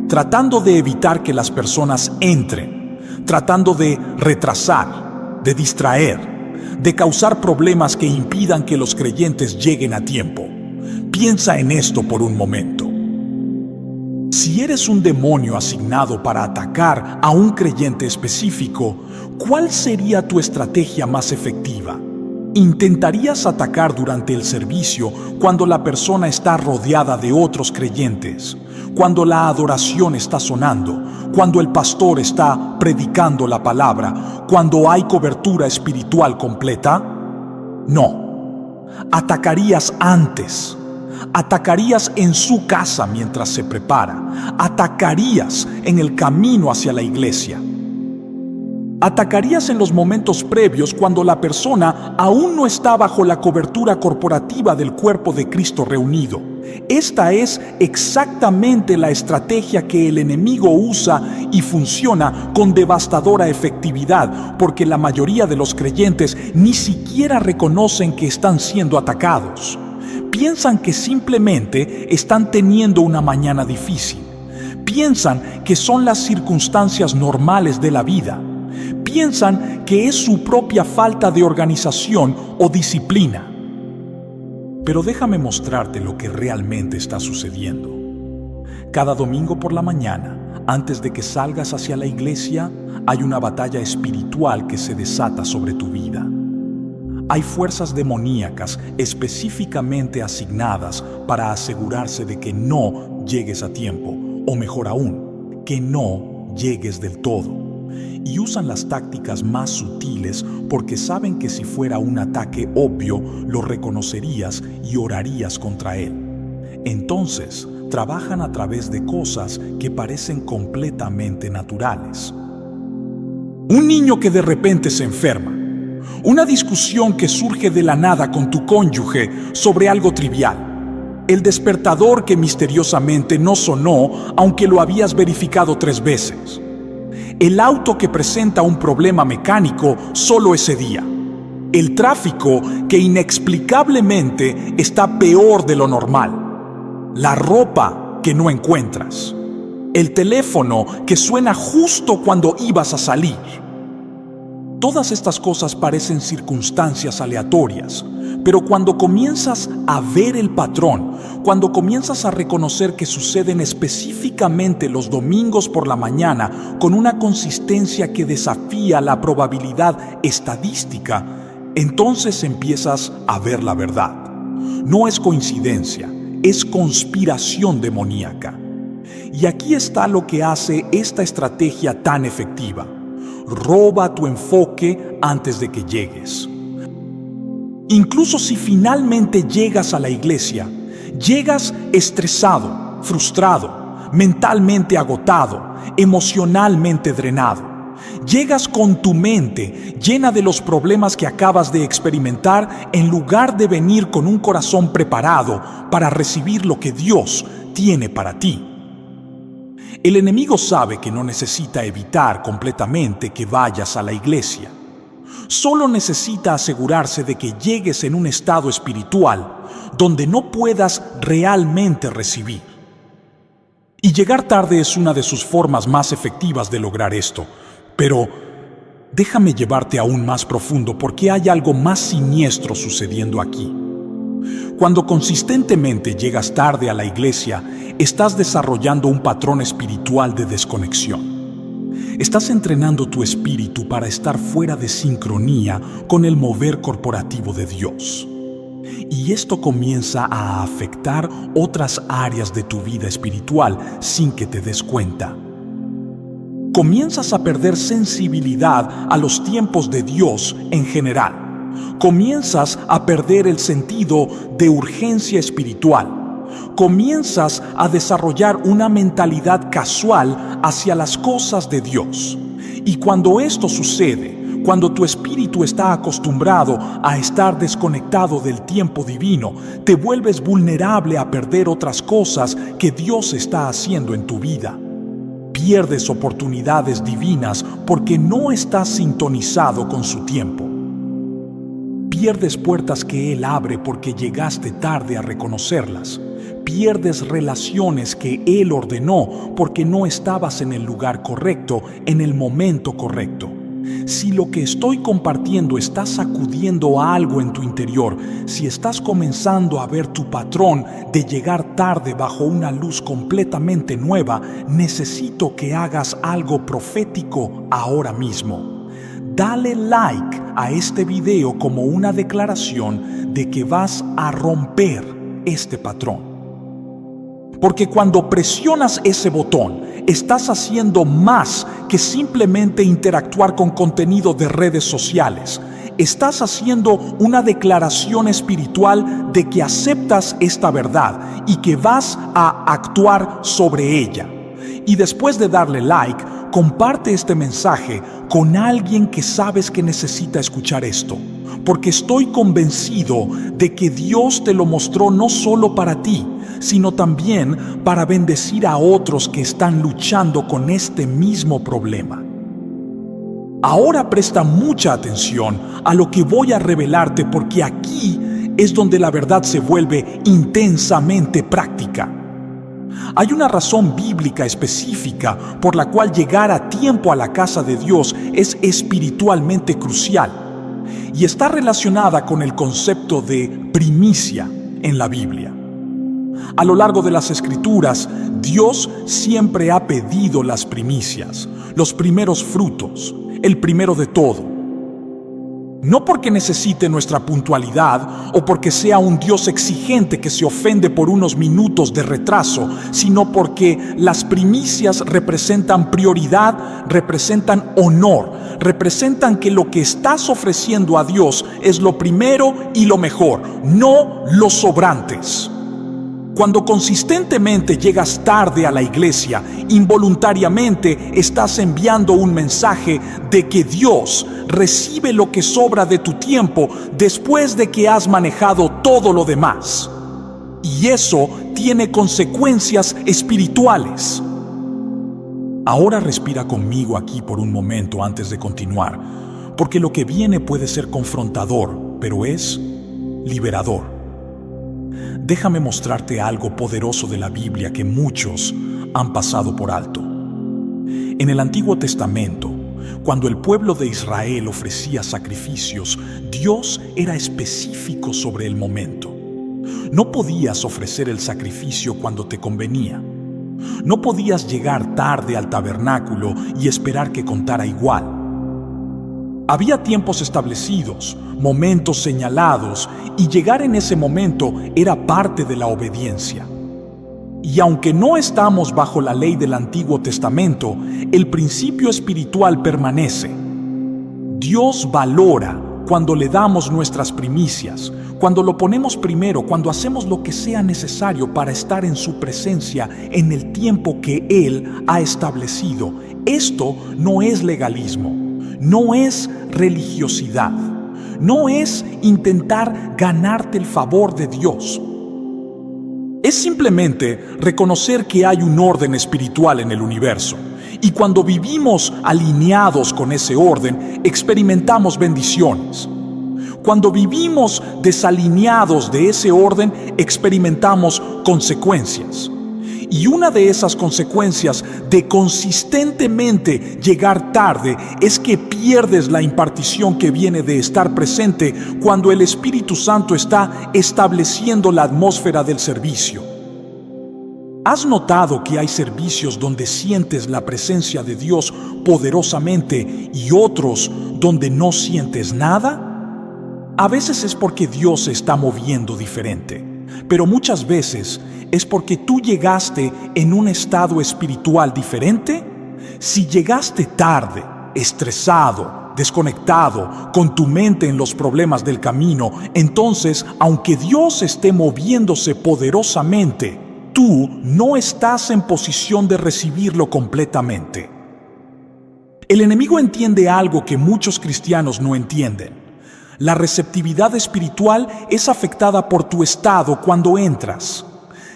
tratando de evitar que las personas entren, tratando de retrasar, de distraer, de causar problemas que impidan que los creyentes lleguen a tiempo. Piensa en esto por un momento. Si eres un demonio asignado para atacar a un creyente específico, ¿cuál sería tu estrategia más efectiva? ¿Intentarías atacar durante el servicio cuando la persona está rodeada de otros creyentes, cuando la adoración está sonando, cuando el pastor está predicando la palabra, cuando hay cobertura espiritual completa? No. Atacarías antes. Atacarías en su casa mientras se prepara. Atacarías en el camino hacia la iglesia. Atacarías en los momentos previos cuando la persona aún no está bajo la cobertura corporativa del cuerpo de Cristo reunido. Esta es exactamente la estrategia que el enemigo usa y funciona con devastadora efectividad, porque la mayoría de los creyentes ni siquiera reconocen que están siendo atacados. Piensan que simplemente están teniendo una mañana difícil. Piensan que son las circunstancias normales de la vida. Piensan que es su propia falta de organización o disciplina. Pero déjame mostrarte lo que realmente está sucediendo. Cada domingo por la mañana, antes de que salgas hacia la iglesia, hay una batalla espiritual que se desata sobre tu vida. Hay fuerzas demoníacas específicamente asignadas para asegurarse de que no llegues a tiempo, o mejor aún, que no llegues del todo. Y usan las tácticas más sutiles porque saben que si fuera un ataque obvio, lo reconocerías y orarías contra él. Entonces, trabajan a través de cosas que parecen completamente naturales. Un niño que de repente se enferma. Una discusión que surge de la nada con tu cónyuge sobre algo trivial. El despertador que misteriosamente no sonó aunque lo habías verificado 3 veces. El auto que presenta un problema mecánico solo ese día. El tráfico que inexplicablemente está peor de lo normal. La ropa que no encuentras. El teléfono que suena justo cuando ibas a salir. Todas estas cosas parecen circunstancias aleatorias, pero cuando comienzas a ver el patrón, cuando comienzas a reconocer que suceden específicamente los domingos por la mañana con una consistencia que desafía la probabilidad estadística, entonces empiezas a ver la verdad. No es coincidencia, es conspiración demoníaca. Y aquí está lo que hace esta estrategia tan efectiva. Roba tu enfoque antes de que llegues. Incluso si finalmente llegas a la iglesia, llegas estresado, frustrado, mentalmente agotado, emocionalmente drenado. Llegas con tu mente llena de los problemas que acabas de experimentar en lugar de venir con un corazón preparado para recibir lo que Dios tiene para ti. El enemigo sabe que no necesita evitar completamente que vayas a la iglesia. Solo necesita asegurarse de que llegues en un estado espiritual donde no puedas realmente recibir. Y llegar tarde es una de sus formas más efectivas de lograr esto. Pero déjame llevarte aún más profundo porque hay algo más siniestro sucediendo aquí. Cuando consistentemente llegas tarde a la iglesia, estás desarrollando un patrón espiritual de desconexión. Estás entrenando tu espíritu para estar fuera de sincronía con el mover corporativo de Dios. Y esto comienza a afectar otras áreas de tu vida espiritual sin que te des cuenta. Comienzas a perder sensibilidad a los tiempos de Dios en general. Comienzas a perder el sentido de urgencia espiritual. Comienzas a desarrollar una mentalidad casual hacia las cosas de Dios. Y cuando esto sucede, cuando tu espíritu está acostumbrado a estar desconectado del tiempo divino, te vuelves vulnerable a perder otras cosas que Dios está haciendo en tu vida. Pierdes oportunidades divinas porque no estás sintonizado con su tiempo. Pierdes puertas que Él abre porque llegaste tarde a reconocerlas. Pierdes relaciones que Él ordenó porque no estabas en el lugar correcto, en el momento correcto. Si lo que estoy compartiendo está sacudiendo algo en tu interior, si estás comenzando a ver tu patrón de llegar tarde bajo una luz completamente nueva, necesito que hagas algo profético ahora mismo. Dale like a este video como una declaración de que vas a romper este patrón. Porque cuando presionas ese botón, estás haciendo más que simplemente interactuar con contenido de redes sociales. Estás haciendo una declaración espiritual de que aceptas esta verdad y que vas a actuar sobre ella. Y después de darle like, comparte este mensaje con alguien que sabes que necesita escuchar esto. Porque estoy convencido de que Dios te lo mostró no solo para ti, sino también para bendecir a otros que están luchando con este mismo problema. Ahora presta mucha atención a lo que voy a revelarte, porque aquí es donde la verdad se vuelve intensamente práctica. Hay una razón bíblica específica por la cual llegar a tiempo a la casa de Dios es espiritualmente crucial, y está relacionada con el concepto de primicia en la Biblia. A lo largo de las Escrituras, Dios siempre ha pedido las primicias, los primeros frutos, el primero de todo. No porque necesite nuestra puntualidad o porque sea un Dios exigente que se ofende por unos minutos de retraso, sino porque las primicias representan prioridad, representan honor, representan que lo que estás ofreciendo a Dios es lo primero y lo mejor, no los sobrantes. Cuando consistentemente llegas tarde a la iglesia, involuntariamente estás enviando un mensaje de que Dios recibe lo que sobra de tu tiempo después de que has manejado todo lo demás. Y eso tiene consecuencias espirituales. Ahora respira conmigo aquí por un momento antes de continuar, porque lo que viene puede ser confrontador, pero es liberador. Déjame mostrarte algo poderoso de la Biblia que muchos han pasado por alto. En el Antiguo Testamento, cuando el pueblo de Israel ofrecía sacrificios, Dios era específico sobre el momento. No podías ofrecer el sacrificio cuando te convenía. No podías llegar tarde al tabernáculo y esperar que contara igual. Había tiempos establecidos, momentos señalados, y llegar en ese momento era parte de la obediencia. Y aunque no estamos bajo la ley del Antiguo Testamento, el principio espiritual permanece. Dios valora cuando le damos nuestras primicias, cuando lo ponemos primero, cuando hacemos lo que sea necesario para estar en su presencia en el tiempo que Él ha establecido. Esto no es legalismo, no es religiosidad, no es intentar ganarte el favor de Dios. Es simplemente reconocer que hay un orden espiritual en el universo. Y cuando vivimos alineados con ese orden, experimentamos bendiciones. Cuando vivimos desalineados de ese orden, experimentamos consecuencias. Y una de esas consecuencias de consistentemente llegar tarde es que pierdes la impartición que viene de estar presente cuando el Espíritu Santo está estableciendo la atmósfera del servicio. ¿Has notado que hay servicios donde sientes la presencia de Dios poderosamente y otros donde no sientes nada? A veces es porque Dios se está moviendo diferente, pero muchas veces es porque tú llegaste en un estado espiritual diferente. Si llegaste tarde, estresado, desconectado, con tu mente en los problemas del camino, entonces, aunque Dios esté moviéndose poderosamente, tú no estás en posición de recibirlo completamente. El enemigo entiende algo que muchos cristianos no entienden. La receptividad espiritual es afectada por tu estado cuando entras.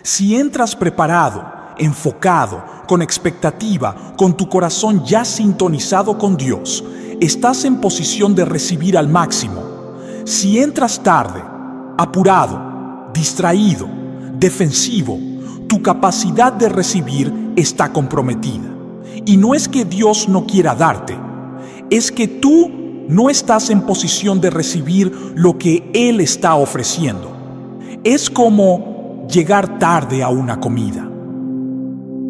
Si entras preparado, enfocado, con expectativa, con tu corazón ya sintonizado con Dios, estás en posición de recibir al máximo. Si entras tarde, apurado, distraído, defensivo, tu capacidad de recibir está comprometida. Y no es que Dios no quiera darte, es que tú no estás en posición de recibir lo que Él está ofreciendo. Es como llegar tarde a una comida.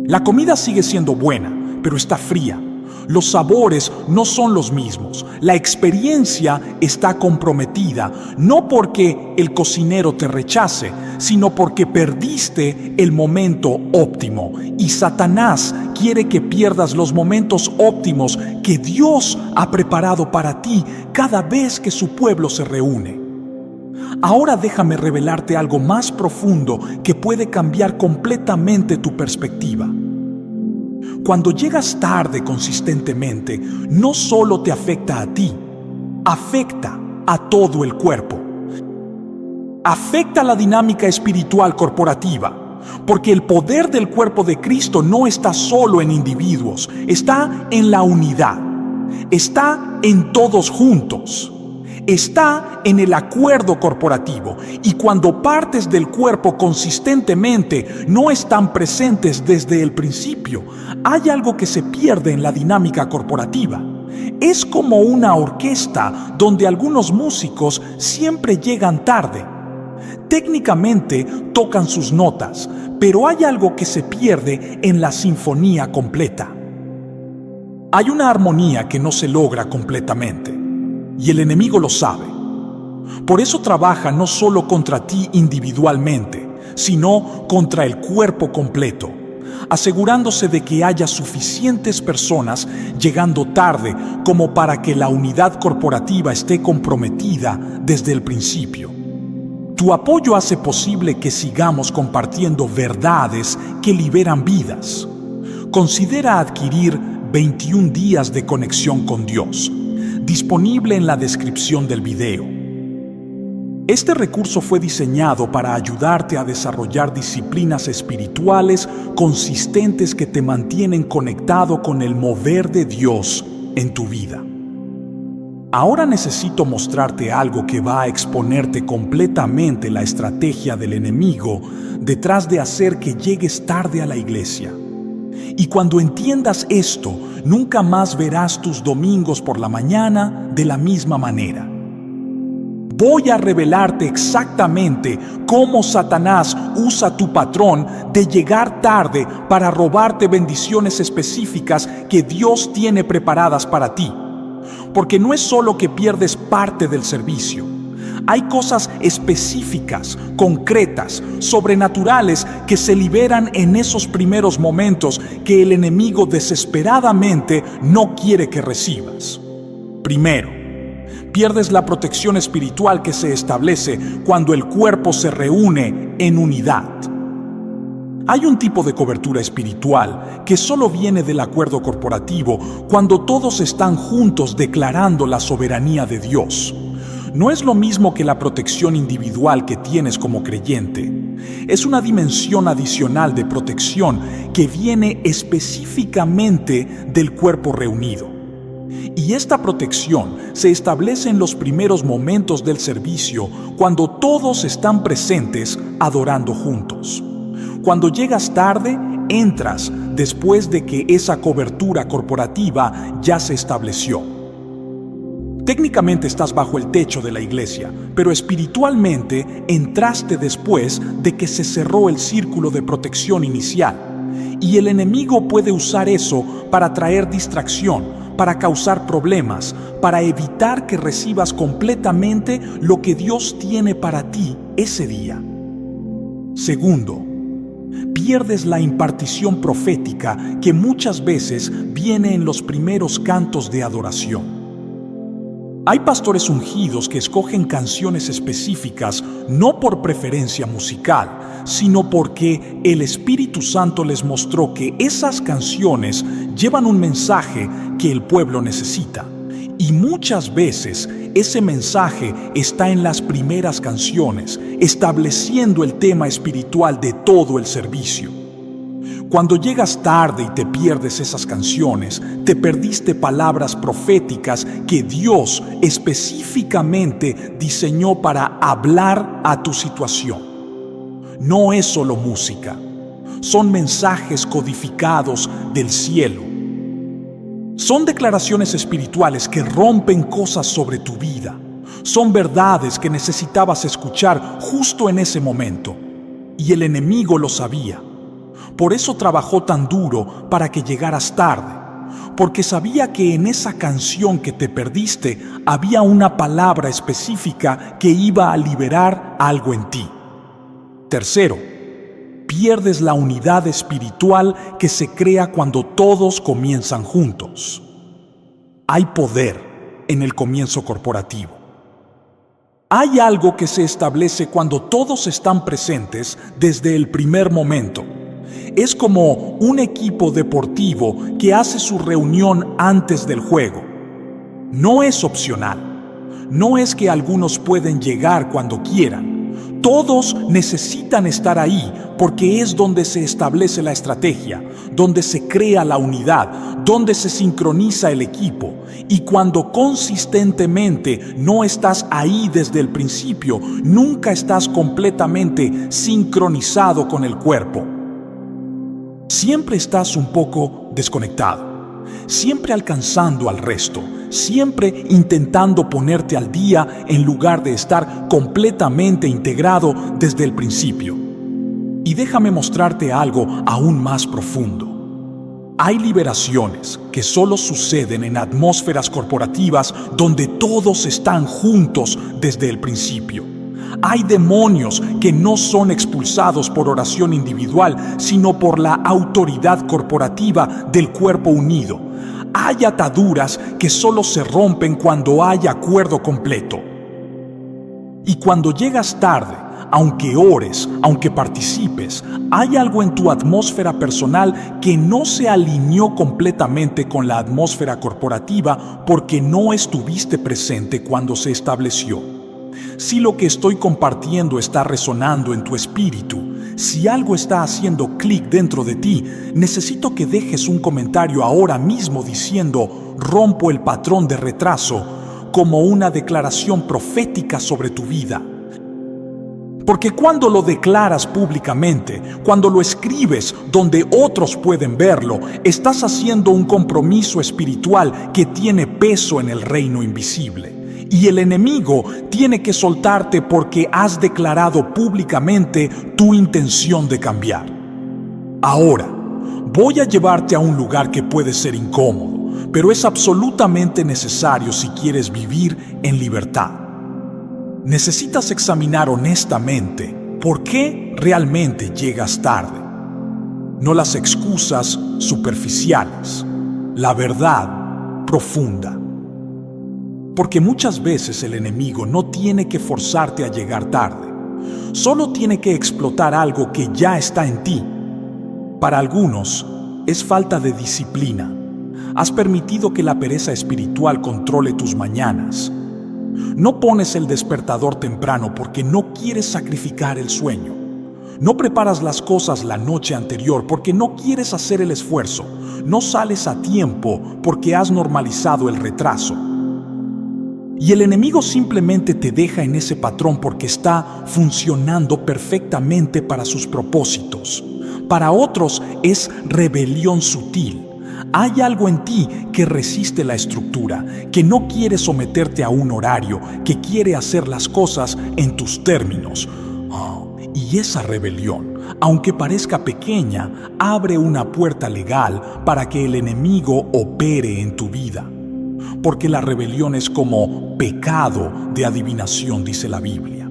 La comida sigue siendo buena, pero está fría. Los sabores no son los mismos. La experiencia está comprometida, no porque el cocinero te rechace, sino porque perdiste el momento óptimo. Y Satanás quiere que pierdas los momentos óptimos que Dios ha preparado para ti cada vez que su pueblo se reúne. Ahora déjame revelarte algo más profundo que puede cambiar completamente tu perspectiva. Cuando llegas tarde consistentemente, no solo te afecta a ti, afecta a todo el cuerpo. Afecta la dinámica espiritual corporativa, porque el poder del cuerpo de Cristo no está solo en individuos, está en la unidad, está en todos juntos. Está en el acuerdo corporativo, y cuando partes del cuerpo consistentemente no están presentes desde el principio, hay algo que se pierde en la dinámica corporativa. Es como una orquesta donde algunos músicos siempre llegan tarde. Técnicamente tocan sus notas, pero hay algo que se pierde en la sinfonía completa. Hay una armonía que no se logra completamente. Y el enemigo lo sabe. Por eso trabaja no solo contra ti individualmente, sino contra el cuerpo completo, asegurándose de que haya suficientes personas llegando tarde como para que la unidad corporativa esté comprometida desde el principio. Tu apoyo hace posible que sigamos compartiendo verdades que liberan vidas. Considera adquirir 21 días de conexión con Dios, disponible en la descripción del video. Este recurso fue diseñado para ayudarte a desarrollar disciplinas espirituales consistentes que te mantienen conectado con el mover de Dios en tu vida. Ahora necesito mostrarte algo que va a exponerte completamente la estrategia del enemigo detrás de hacer que llegues tarde a la iglesia. Y cuando entiendas esto, nunca más verás tus domingos por la mañana de la misma manera. Voy a revelarte exactamente cómo Satanás usa tu patrón de llegar tarde para robarte bendiciones específicas que Dios tiene preparadas para ti. Porque no es solo que pierdes parte del servicio. Hay cosas específicas, concretas, sobrenaturales que se liberan en esos primeros momentos que el enemigo desesperadamente no quiere que recibas. Primero, pierdes la protección espiritual que se establece cuando el cuerpo se reúne en unidad. Hay un tipo de cobertura espiritual que solo viene del acuerdo corporativo cuando todos están juntos declarando la soberanía de Dios. No es lo mismo que la protección individual que tienes como creyente. Es una dimensión adicional de protección que viene específicamente del cuerpo reunido. Y esta protección se establece en los primeros momentos del servicio cuando todos están presentes adorando juntos. Cuando llegas tarde, entras después de que esa cobertura corporativa ya se estableció. Técnicamente estás bajo el techo de la iglesia, pero espiritualmente entraste después de que se cerró el círculo de protección inicial. Y el enemigo puede usar eso para traer distracción, para causar problemas, para evitar que recibas completamente lo que Dios tiene para ti ese día. Segundo, pierdes la impartición profética que muchas veces viene en los primeros cantos de adoración. Hay pastores ungidos que escogen canciones específicas no por preferencia musical, sino porque el Espíritu Santo les mostró que esas canciones llevan un mensaje que el pueblo necesita. Y muchas veces ese mensaje está en las primeras canciones, estableciendo el tema espiritual de todo el servicio. Cuando llegas tarde y te pierdes esas canciones, te perdiste palabras proféticas que Dios específicamente diseñó para hablar a tu situación. No es solo música, son mensajes codificados del cielo. Son declaraciones espirituales que rompen cosas sobre tu vida. Son verdades que necesitabas escuchar justo en ese momento. Y el enemigo lo sabía. Por eso trabajó tan duro para que llegaras tarde, porque sabía que en esa canción que te perdiste había una palabra específica que iba a liberar algo en ti. Tercero, pierdes la unidad espiritual que se crea cuando todos comienzan juntos. Hay poder en el comienzo corporativo. Hay algo que se establece cuando todos están presentes desde el primer momento. Es como un equipo deportivo que hace su reunión antes del juego. No es opcional. No es que algunos pueden llegar cuando quieran. Todos necesitan estar ahí porque es donde se establece la estrategia, donde se crea la unidad, donde se sincroniza el equipo. Y cuando consistentemente no estás ahí desde el principio, nunca estás completamente sincronizado con el cuerpo. Siempre estás un poco desconectado, siempre alcanzando al resto, siempre intentando ponerte al día en lugar de estar completamente integrado desde el principio. Y déjame mostrarte algo aún más profundo. Hay liberaciones que solo suceden en atmósferas corporativas donde todos están juntos desde el principio. Hay demonios que no son expulsados por oración individual, sino por la autoridad corporativa del cuerpo unido. Hay ataduras que solo se rompen cuando hay acuerdo completo. Y cuando llegas tarde, aunque ores, aunque participes, hay algo en tu atmósfera personal que no se alineó completamente con la atmósfera corporativa porque no estuviste presente cuando se estableció. Si lo que estoy compartiendo está resonando en tu espíritu, si algo está haciendo clic dentro de ti, necesito que dejes un comentario ahora mismo diciendo: rompo el patrón de retraso, como una declaración profética sobre tu vida. Porque cuando lo declaras públicamente, cuando lo escribes donde otros pueden verlo, estás haciendo un compromiso espiritual que tiene peso en el reino invisible. Y el enemigo tiene que soltarte porque has declarado públicamente tu intención de cambiar. Ahora, voy a llevarte a un lugar que puede ser incómodo, pero es absolutamente necesario si quieres vivir en libertad. Necesitas examinar honestamente por qué realmente llegas tarde. No las excusas superficiales, la verdad profunda. Porque muchas veces el enemigo no tiene que forzarte a llegar tarde. Solo tiene que explotar algo que ya está en ti. Para algunos, es falta de disciplina. Has permitido que la pereza espiritual controle tus mañanas. No pones el despertador temprano porque no quieres sacrificar el sueño. No preparas las cosas la noche anterior porque no quieres hacer el esfuerzo. No sales a tiempo porque has normalizado el retraso. Y el enemigo simplemente te deja en ese patrón porque está funcionando perfectamente para sus propósitos. Para otros es rebelión sutil. Hay algo en ti que resiste la estructura, que no quiere someterte a un horario, que quiere hacer las cosas en tus términos. Y esa rebelión, aunque parezca pequeña, abre una puerta legal para que el enemigo opere en tu vida. Porque la rebelión es como pecado de adivinación, dice la Biblia.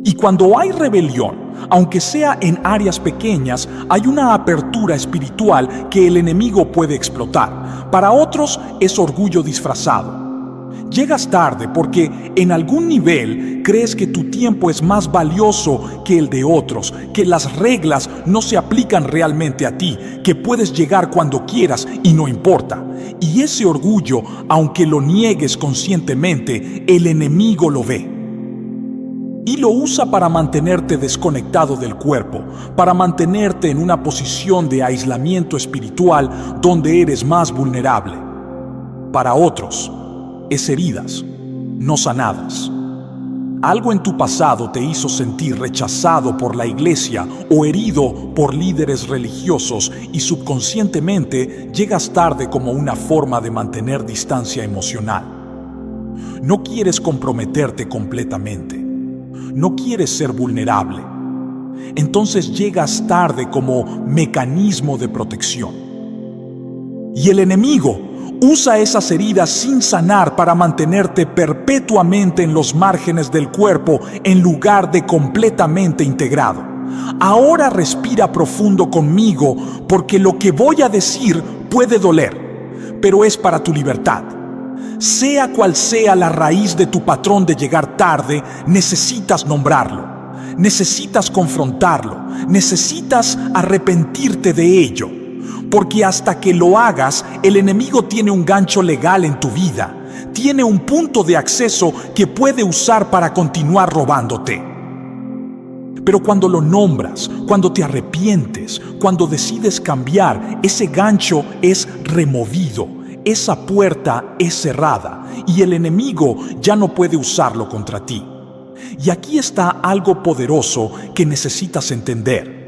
Y cuando hay rebelión, aunque sea en áreas pequeñas, hay una apertura espiritual que el enemigo puede explotar. Para otros es orgullo disfrazado. Llegas tarde porque en algún nivel crees que tu tiempo es más valioso que el de otros, que las reglas no se aplican realmente a ti, que puedes llegar cuando quieras y no importa. Y ese orgullo, aunque lo niegues conscientemente, el enemigo lo ve. Y lo usa para mantenerte desconectado del cuerpo, para mantenerte en una posición de aislamiento espiritual donde eres más vulnerable. Para otros, es heridas, no sanadas. Algo en tu pasado te hizo sentir rechazado por la iglesia o herido por líderes religiosos y subconscientemente llegas tarde como una forma de mantener distancia emocional. No quieres comprometerte completamente. No quieres ser vulnerable. Entonces llegas tarde como mecanismo de protección. Y el enemigo usa esas heridas sin sanar para mantenerte perpetuamente en los márgenes del cuerpo en lugar de completamente integrado. Ahora respira profundo conmigo porque lo que voy a decir puede doler, pero es para tu libertad. Sea cual sea la raíz de tu patrón de llegar tarde, necesitas nombrarlo, necesitas confrontarlo, necesitas arrepentirte de ello. Porque hasta que lo hagas, el enemigo tiene un gancho legal en tu vida, tiene un punto de acceso que puede usar para continuar robándote. Pero cuando lo nombras, cuando te arrepientes, cuando decides cambiar, ese gancho es removido. Esa puerta es cerrada y el enemigo ya no puede usarlo contra ti. Y aquí está algo poderoso que necesitas entender.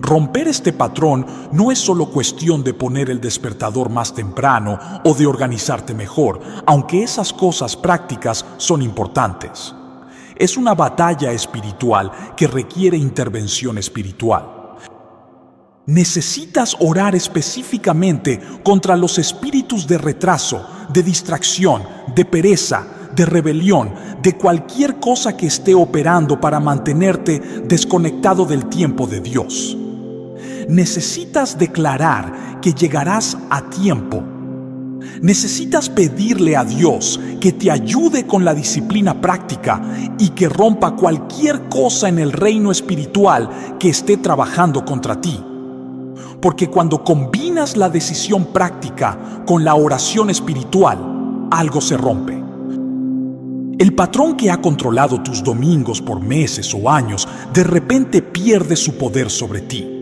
Romper este patrón no es solo cuestión de poner el despertador más temprano o de organizarte mejor, aunque esas cosas prácticas son importantes. Es una batalla espiritual que requiere intervención espiritual. Necesitas orar específicamente contra los espíritus de retraso, de distracción, de pereza, de rebelión, de cualquier cosa que esté operando para mantenerte desconectado del tiempo de Dios. Necesitas declarar que llegarás a tiempo. Necesitas pedirle a Dios que te ayude con la disciplina práctica y que rompa cualquier cosa en el reino espiritual que esté trabajando contra ti. Porque cuando combinas la decisión práctica con la oración espiritual, algo se rompe. El patrón que ha controlado tus domingos por meses o años, de repente pierde su poder sobre ti.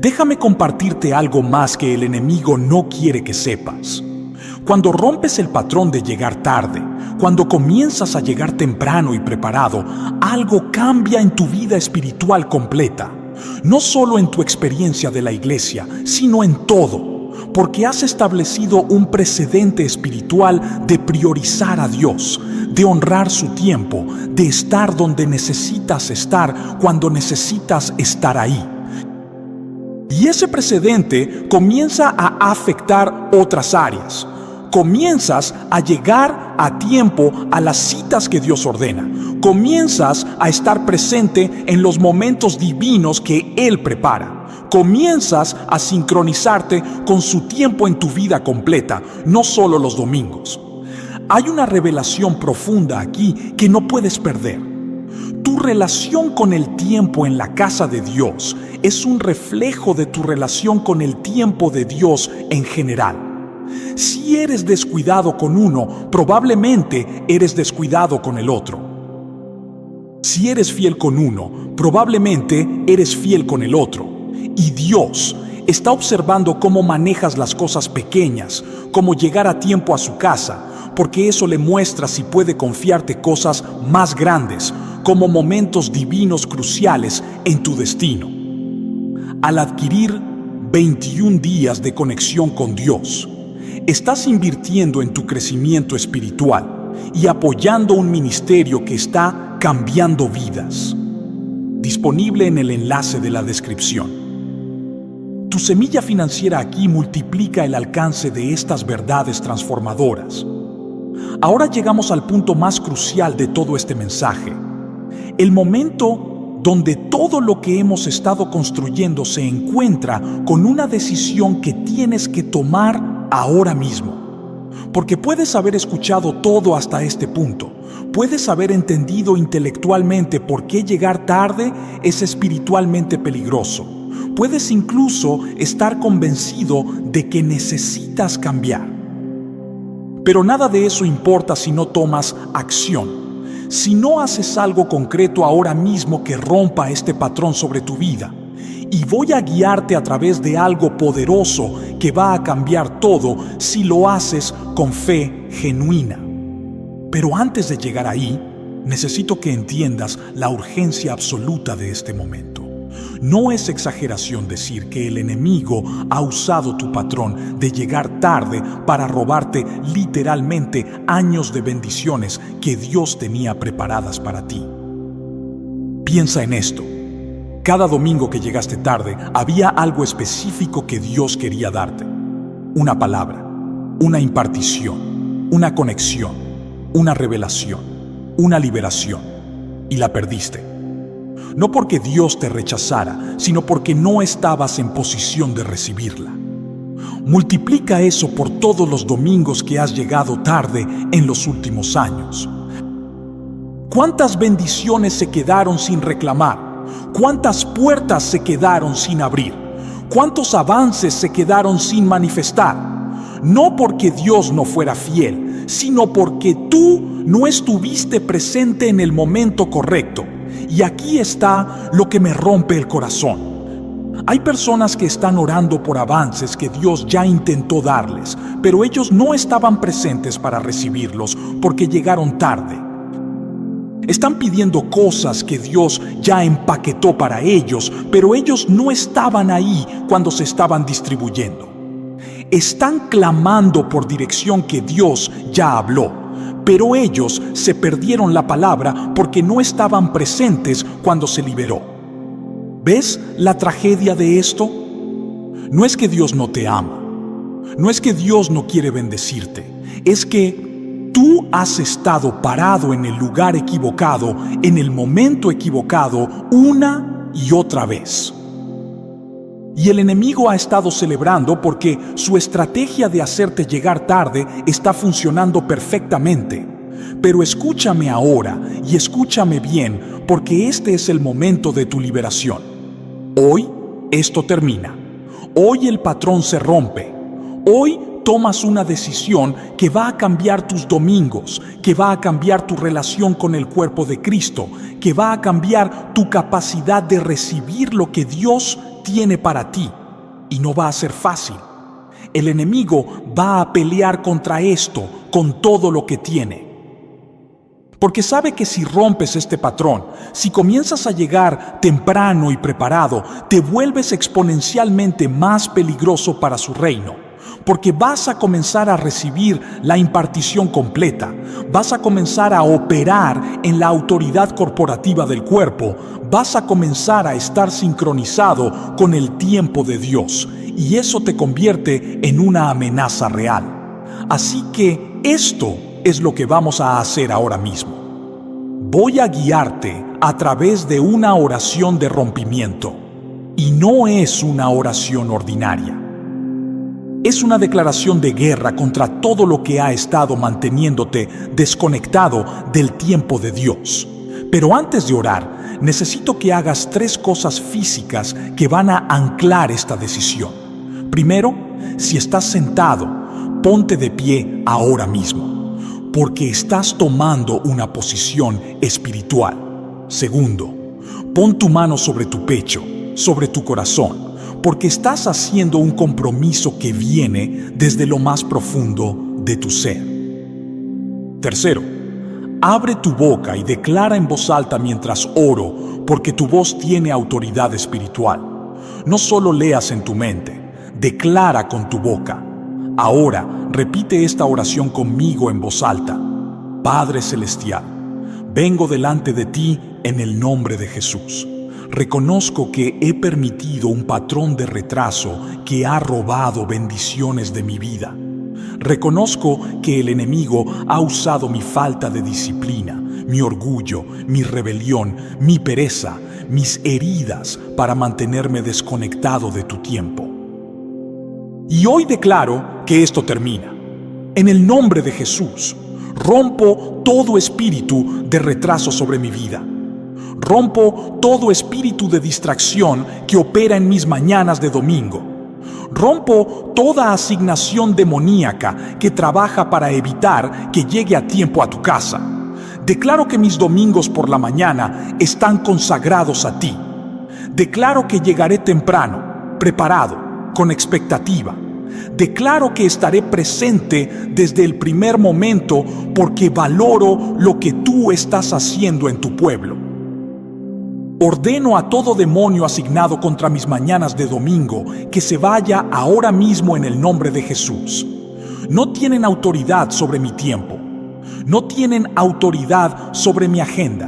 Déjame compartirte algo más que el enemigo no quiere que sepas. Cuando rompes el patrón de llegar tarde, cuando comienzas a llegar temprano y preparado, algo cambia en tu vida espiritual completa. No solo en tu experiencia de la iglesia, sino en todo, porque has establecido un precedente espiritual de priorizar a Dios, de honrar su tiempo, de estar donde necesitas estar cuando necesitas estar ahí. Y ese precedente comienza a afectar otras áreas. Comienzas a llegar a tiempo a las citas que Dios ordena. Comienzas a estar presente en los momentos divinos que Él prepara. Comienzas a sincronizarte con su tiempo en tu vida completa, no solo los domingos. Hay una revelación profunda aquí que no puedes perder. Tu relación con el tiempo en la casa de Dios es un reflejo de tu relación con el tiempo de Dios en general. Si eres descuidado con uno, probablemente eres descuidado con el otro. Si eres fiel con uno, probablemente eres fiel con el otro. Y Dios está observando cómo manejas las cosas pequeñas, cómo llegar a tiempo a su casa, porque eso le muestra si puede confiarte cosas más grandes, como momentos divinos cruciales en tu destino. Al adquirir 21 días de conexión con Dios, estás invirtiendo en tu crecimiento espiritual y apoyando un ministerio que está cambiando vidas. Disponible en el enlace de la descripción. Tu semilla financiera aquí multiplica el alcance de estas verdades transformadoras. Ahora llegamos al punto más crucial de todo este mensaje. El momento donde todo lo que hemos estado construyendo se encuentra con una decisión que tienes que tomar ahora mismo. Porque puedes haber escuchado todo hasta este punto. Puedes haber entendido intelectualmente por qué llegar tarde es espiritualmente peligroso. Puedes incluso estar convencido de que necesitas cambiar. Pero nada de eso importa si no tomas acción. Si no haces algo concreto ahora mismo que rompa este patrón sobre tu vida. Y voy a guiarte a través de algo poderoso que va a cambiar todo si lo haces con fe genuina. Pero antes de llegar ahí, necesito que entiendas la urgencia absoluta de este momento. No es exageración decir que el enemigo ha usado tu patrón de llegar tarde para robarte literalmente años de bendiciones que Dios tenía preparadas para ti. Piensa en esto. Cada domingo que llegaste tarde, había algo específico que Dios quería darte. Una palabra, una impartición, una conexión, una revelación, una liberación. Y la perdiste. No porque Dios te rechazara, sino porque no estabas en posición de recibirla. Multiplica eso por todos los domingos que has llegado tarde en los últimos años. ¿Cuántas bendiciones se quedaron sin reclamar? ¿Cuántas puertas se quedaron sin abrir? ¿Cuántos avances se quedaron sin manifestar? No porque Dios no fuera fiel, sino porque tú no estuviste presente en el momento correcto. Y aquí está lo que me rompe el corazón. Hay personas que están orando por avances que Dios ya intentó darles, pero ellos no estaban presentes para recibirlos porque llegaron tarde. Están pidiendo cosas que Dios ya empaquetó para ellos, pero ellos no estaban ahí cuando se estaban distribuyendo. Están clamando por dirección que Dios ya habló, pero ellos se perdieron la palabra porque no estaban presentes cuando se liberó. ¿Ves la tragedia de esto? No es que Dios no te ama, no es que Dios no quiere bendecirte, es que tú has estado parado en el lugar equivocado, en el momento equivocado, una y otra vez. Y el enemigo ha estado celebrando porque su estrategia de hacerte llegar tarde está funcionando perfectamente. Pero escúchame ahora y escúchame bien, porque este es el momento de tu liberación. Hoy esto termina. Hoy el patrón se rompe. Hoy tomas una decisión que va a cambiar tus domingos, que va a cambiar tu relación con el cuerpo de Cristo, que va a cambiar tu capacidad de recibir lo que Dios tiene para ti. Y no va a ser fácil. El enemigo va a pelear contra esto con todo lo que tiene. Porque sabe que si rompes este patrón, si comienzas a llegar temprano y preparado, te vuelves exponencialmente más peligroso para su reino. Porque vas a comenzar a recibir la impartición completa, vas a comenzar a operar en la autoridad corporativa del cuerpo, vas a comenzar a estar sincronizado con el tiempo de Dios, y eso te convierte en una amenaza real. Así que esto es lo que vamos a hacer ahora mismo. Voy a guiarte a través de una oración de rompimiento, y no es una oración ordinaria. Es una declaración de guerra contra todo lo que ha estado manteniéndote desconectado del tiempo de Dios. Pero antes de orar, necesito que hagas 3 cosas físicas que van a anclar esta decisión. Primero, si estás sentado, ponte de pie ahora mismo, porque estás tomando una posición espiritual. Segundo, pon tu mano sobre tu pecho, sobre tu corazón, porque estás haciendo un compromiso que viene desde lo más profundo de tu ser. Tercero, abre tu boca y declara en voz alta mientras oro, porque tu voz tiene autoridad espiritual. No solo leas en tu mente, declara con tu boca. Ahora, repite esta oración conmigo en voz alta. Padre Celestial, vengo delante de ti en el nombre de Jesús. Reconozco que he permitido un patrón de retraso que ha robado bendiciones de mi vida. Reconozco que el enemigo ha usado mi falta de disciplina, mi orgullo, mi rebelión, mi pereza, mis heridas para mantenerme desconectado de tu tiempo. Y hoy declaro que esto termina. En el nombre de Jesús, rompo todo espíritu de retraso sobre mi vida. Rompo todo espíritu de distracción que opera en mis mañanas de domingo. Rompo toda asignación demoníaca que trabaja para evitar que llegue a tiempo a tu casa. Declaro que mis domingos por la mañana están consagrados a ti. Declaro que llegaré temprano, preparado, con expectativa. Declaro que estaré presente desde el primer momento porque valoro lo que tú estás haciendo en tu pueblo. Ordeno a todo demonio asignado contra mis mañanas de domingo que se vaya ahora mismo en el nombre de Jesús. No tienen autoridad sobre mi tiempo. No tienen autoridad sobre mi agenda.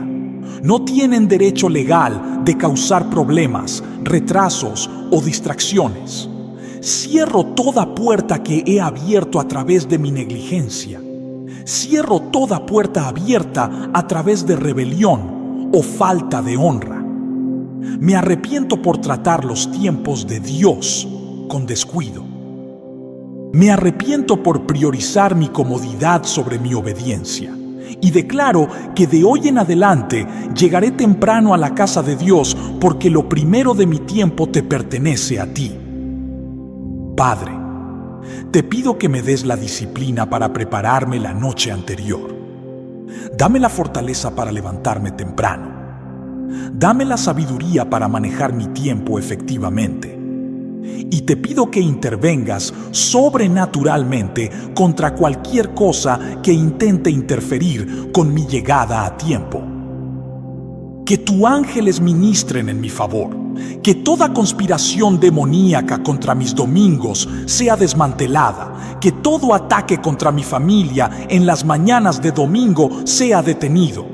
No tienen derecho legal de causar problemas, retrasos o distracciones. Cierro toda puerta que he abierto a través de mi negligencia. Cierro toda puerta abierta a través de rebelión o falta de honra. Me arrepiento por tratar los tiempos de Dios con descuido. Me arrepiento por priorizar mi comodidad sobre mi obediencia. Y declaro que de hoy en adelante llegaré temprano a la casa de Dios porque lo primero de mi tiempo te pertenece a ti. Padre, te pido que me des la disciplina para prepararme la noche anterior. Dame la fortaleza para levantarme temprano. Dame la sabiduría para manejar mi tiempo efectivamente. Y te pido que intervengas sobrenaturalmente contra cualquier cosa que intente interferir con mi llegada a tiempo. Que tus ángeles ministren en mi favor. Que toda conspiración demoníaca contra mis domingos sea desmantelada. Que todo ataque contra mi familia en las mañanas de domingo sea detenido.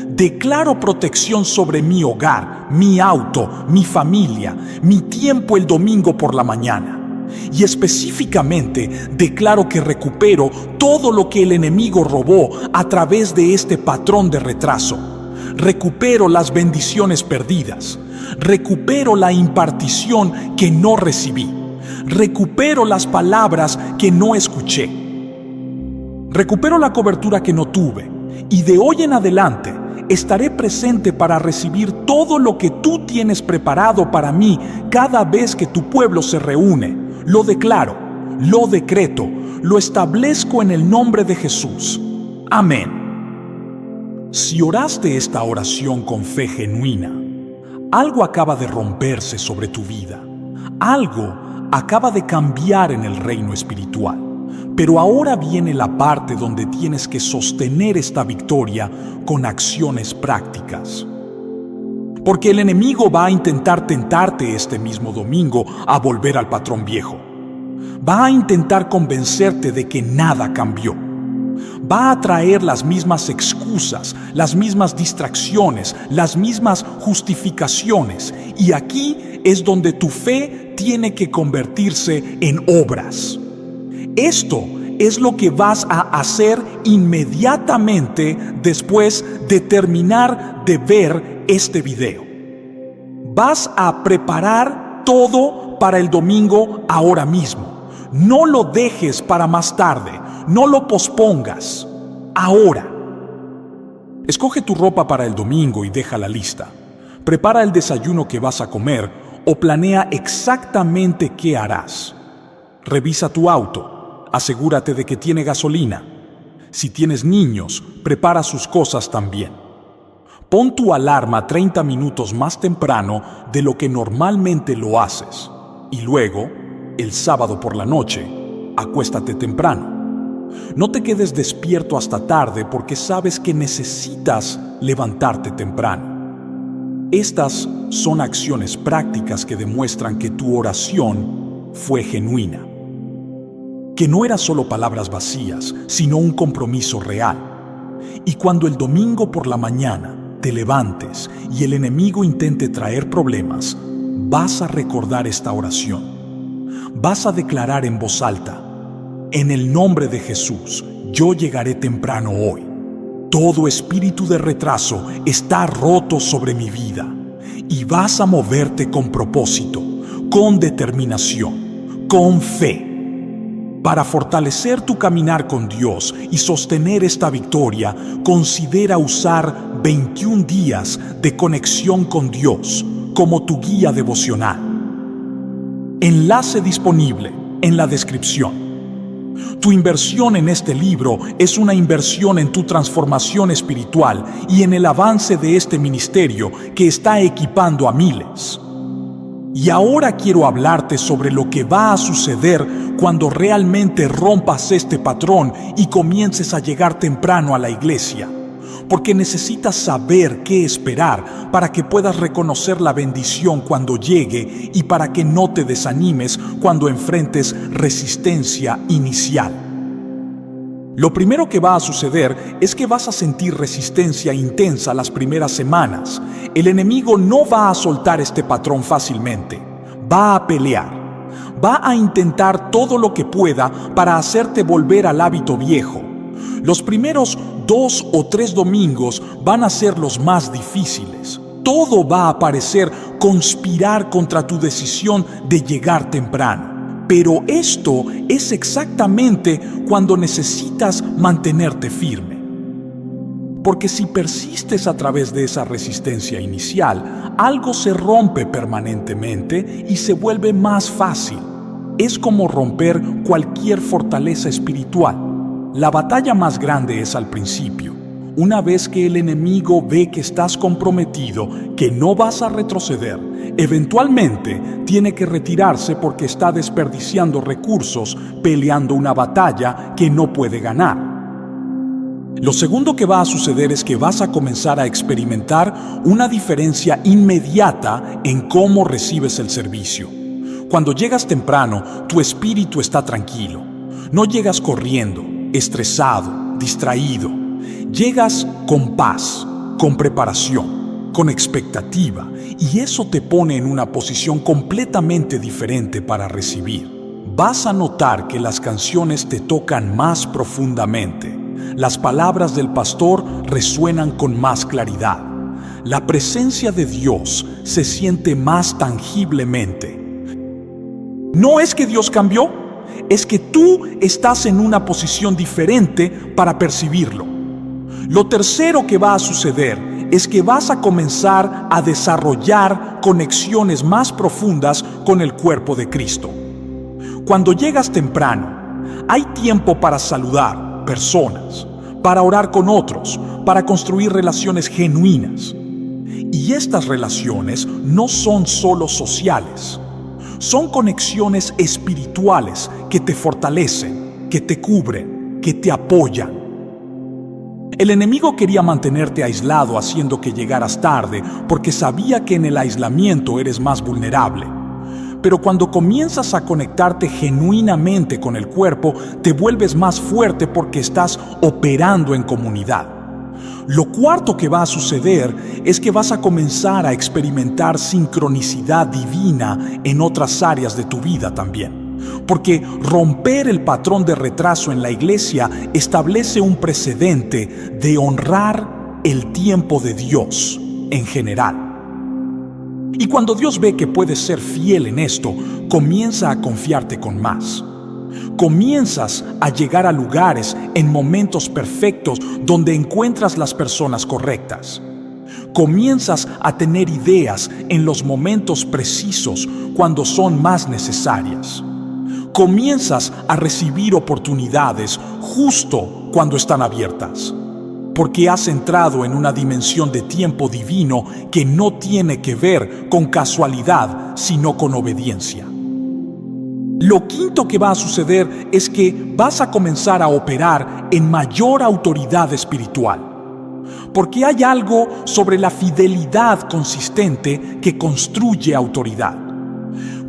Declaro protección sobre mi hogar, mi auto, mi familia, mi tiempo el domingo por la mañana. Y específicamente declaro que recupero todo lo que el enemigo robó a través de este patrón de retraso. Recupero las bendiciones perdidas. Recupero la impartición que no recibí. Recupero las palabras que no escuché. Recupero la cobertura que no tuve. Y de hoy en adelante estaré presente para recibir todo lo que tú tienes preparado para mí cada vez que tu pueblo se reúne. Lo declaro, lo decreto, lo establezco en el nombre de Jesús. Amén. Si oraste esta oración con fe genuina, algo acaba de romperse sobre tu vida. Algo acaba de cambiar en el reino espiritual. Pero ahora viene la parte donde tienes que sostener esta victoria con acciones prácticas. Porque el enemigo va a intentar tentarte este mismo domingo a volver al patrón viejo. Va a intentar convencerte de que nada cambió. Va a traer las mismas excusas, las mismas distracciones, las mismas justificaciones. Y aquí es donde tu fe tiene que convertirse en obras. Esto es lo que vas a hacer inmediatamente después de terminar de ver este video. Vas a preparar todo para el domingo ahora mismo. No lo dejes para más tarde. No lo pospongas. Ahora. Escoge tu ropa para el domingo y déjala lista. Prepara el desayuno que vas a comer o planea exactamente qué harás. Revisa tu auto. Asegúrate de que tiene gasolina. Si tienes niños, prepara sus cosas también. Pon tu alarma 30 minutos más temprano de lo que normalmente lo haces. Y luego, el sábado por la noche, acuéstate temprano. No te quedes despierto hasta tarde porque sabes que necesitas levantarte temprano. Estas son acciones prácticas que demuestran que tu oración fue genuina. Que no eran solo palabras vacías, sino un compromiso real. Y cuando el domingo por la mañana te levantes y el enemigo intente traer problemas, vas a recordar esta oración. Vas a declarar en voz alta: en el nombre de Jesús, yo llegaré temprano hoy. Todo espíritu de retraso está roto sobre mi vida. Y vas a moverte con propósito, con determinación, con fe. Para fortalecer tu caminar con Dios y sostener esta victoria, considera usar 21 días de conexión con Dios como tu guía devocional. Enlace disponible en la descripción. Tu inversión en este libro es una inversión en tu transformación espiritual y en el avance de este ministerio que está equipando a miles. Y ahora quiero hablarte sobre lo que va a suceder cuando realmente rompas este patrón y comiences a llegar temprano a la iglesia. Porque necesitas saber qué esperar para que puedas reconocer la bendición cuando llegue y para que no te desanimes cuando enfrentes resistencia inicial. Lo primero que va a suceder es que vas a sentir resistencia intensa las primeras semanas. El enemigo no va a soltar este patrón fácilmente. Va a pelear. Va a intentar todo lo que pueda para hacerte volver al hábito viejo. Los primeros 2 o 3 domingos van a ser los más difíciles. Todo va a parecer conspirar contra tu decisión de llegar temprano. Pero esto es exactamente cuando necesitas mantenerte firme. Porque si persistes a través de esa resistencia inicial, algo se rompe permanentemente y se vuelve más fácil. Es como romper cualquier fortaleza espiritual. La batalla más grande es al principio. Una vez que el enemigo ve que estás comprometido, que no vas a retroceder, eventualmente tiene que retirarse porque está desperdiciando recursos peleando una batalla que no puede ganar. Lo segundo que va a suceder es que vas a comenzar a experimentar una diferencia inmediata en cómo recibes el servicio. Cuando llegas temprano, tu espíritu está tranquilo. No llegas corriendo, estresado, distraído. Llegas con paz, con preparación, con expectativa, y eso te pone en una posición completamente diferente para recibir. Vas a notar que las canciones te tocan más profundamente. Las palabras del pastor resuenan con más claridad. La presencia de Dios se siente más tangiblemente. No es que Dios cambió, es que tú estás en una posición diferente para percibirlo. Lo tercero que va a suceder es que vas a comenzar a desarrollar conexiones más profundas con el cuerpo de Cristo. Cuando llegas temprano, hay tiempo para saludar personas, para orar con otros, para construir relaciones genuinas. Y estas relaciones no son solo sociales, son conexiones espirituales que te fortalecen, que te cubren, que te apoyan. El enemigo quería mantenerte aislado haciendo que llegaras tarde porque sabía que en el aislamiento eres más vulnerable. Pero cuando comienzas a conectarte genuinamente con el cuerpo, te vuelves más fuerte porque estás operando en comunidad. Lo cuarto que va a suceder es que vas a comenzar a experimentar sincronicidad divina en otras áreas de tu vida también. Porque romper el patrón de retraso en la iglesia establece un precedente de honrar el tiempo de Dios en general. Y cuando Dios ve que puedes ser fiel en esto, comienza a confiarte con más. Comienzas a llegar a lugares en momentos perfectos donde encuentras las personas correctas. Comienzas a tener ideas en los momentos precisos cuando son más necesarias. Comienzas a recibir oportunidades justo cuando están abiertas, porque has entrado en una dimensión de tiempo divino que no tiene que ver con casualidad, sino con obediencia. Lo quinto que va a suceder es que vas a comenzar a operar en mayor autoridad espiritual, porque hay algo sobre la fidelidad consistente que construye autoridad.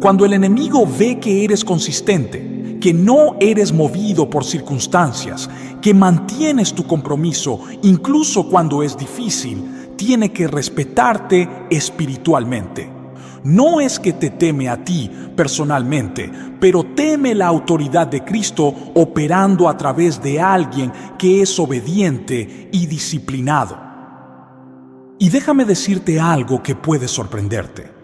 Cuando el enemigo ve que eres consistente, que no eres movido por circunstancias, que mantienes tu compromiso incluso cuando es difícil, tiene que respetarte espiritualmente. No es que te teme a ti personalmente, pero teme la autoridad de Cristo operando a través de alguien que es obediente y disciplinado. Y déjame decirte algo que puede sorprenderte.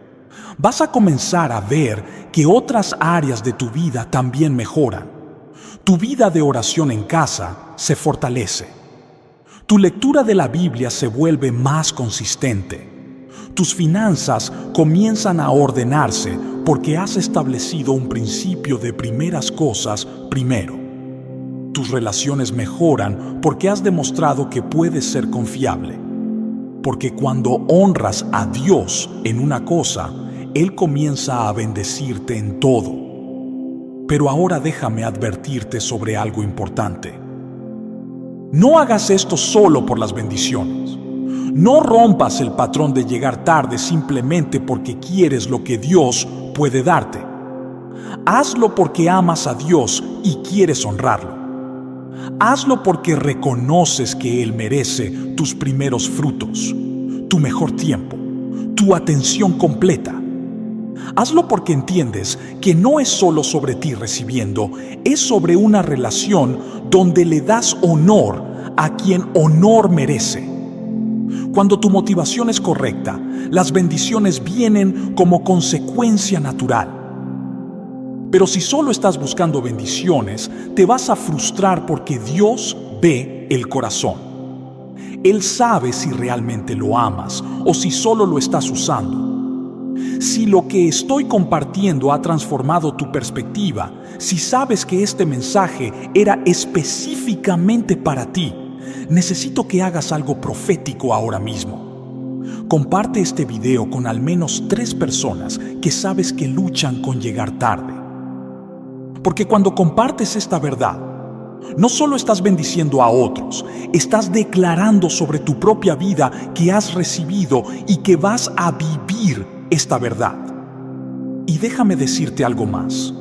Vas a comenzar a ver que otras áreas de tu vida también mejoran. Tu vida de oración en casa se fortalece. Tu lectura de la Biblia se vuelve más consistente. Tus finanzas comienzan a ordenarse porque has establecido un principio de primeras cosas primero. Tus relaciones mejoran porque has demostrado que puedes ser confiable. Porque cuando honras a Dios en una cosa, Él comienza a bendecirte en todo. Pero ahora déjame advertirte sobre algo importante. No hagas esto solo por las bendiciones. No rompas el patrón de llegar tarde simplemente porque quieres lo que Dios puede darte. Hazlo porque amas a Dios y quieres honrarlo. Hazlo porque reconoces que Él merece tus primeros frutos, tu mejor tiempo, tu atención completa. Hazlo porque entiendes que no es solo sobre ti recibiendo, es sobre una relación donde le das honor a quien honor merece. Cuando tu motivación es correcta, las bendiciones vienen como consecuencia natural. Pero si solo estás buscando bendiciones, te vas a frustrar porque Dios ve el corazón. Él sabe si realmente lo amas o si solo lo estás usando. Si lo que estoy compartiendo ha transformado tu perspectiva, si sabes que este mensaje era específicamente para ti, necesito que hagas algo profético ahora mismo. Comparte este video con al menos 3 personas que sabes que luchan con llegar tarde. Porque cuando compartes esta verdad, no solo estás bendiciendo a otros, estás declarando sobre tu propia vida que has recibido y que vas a vivir esta verdad. Y déjame decirte algo más.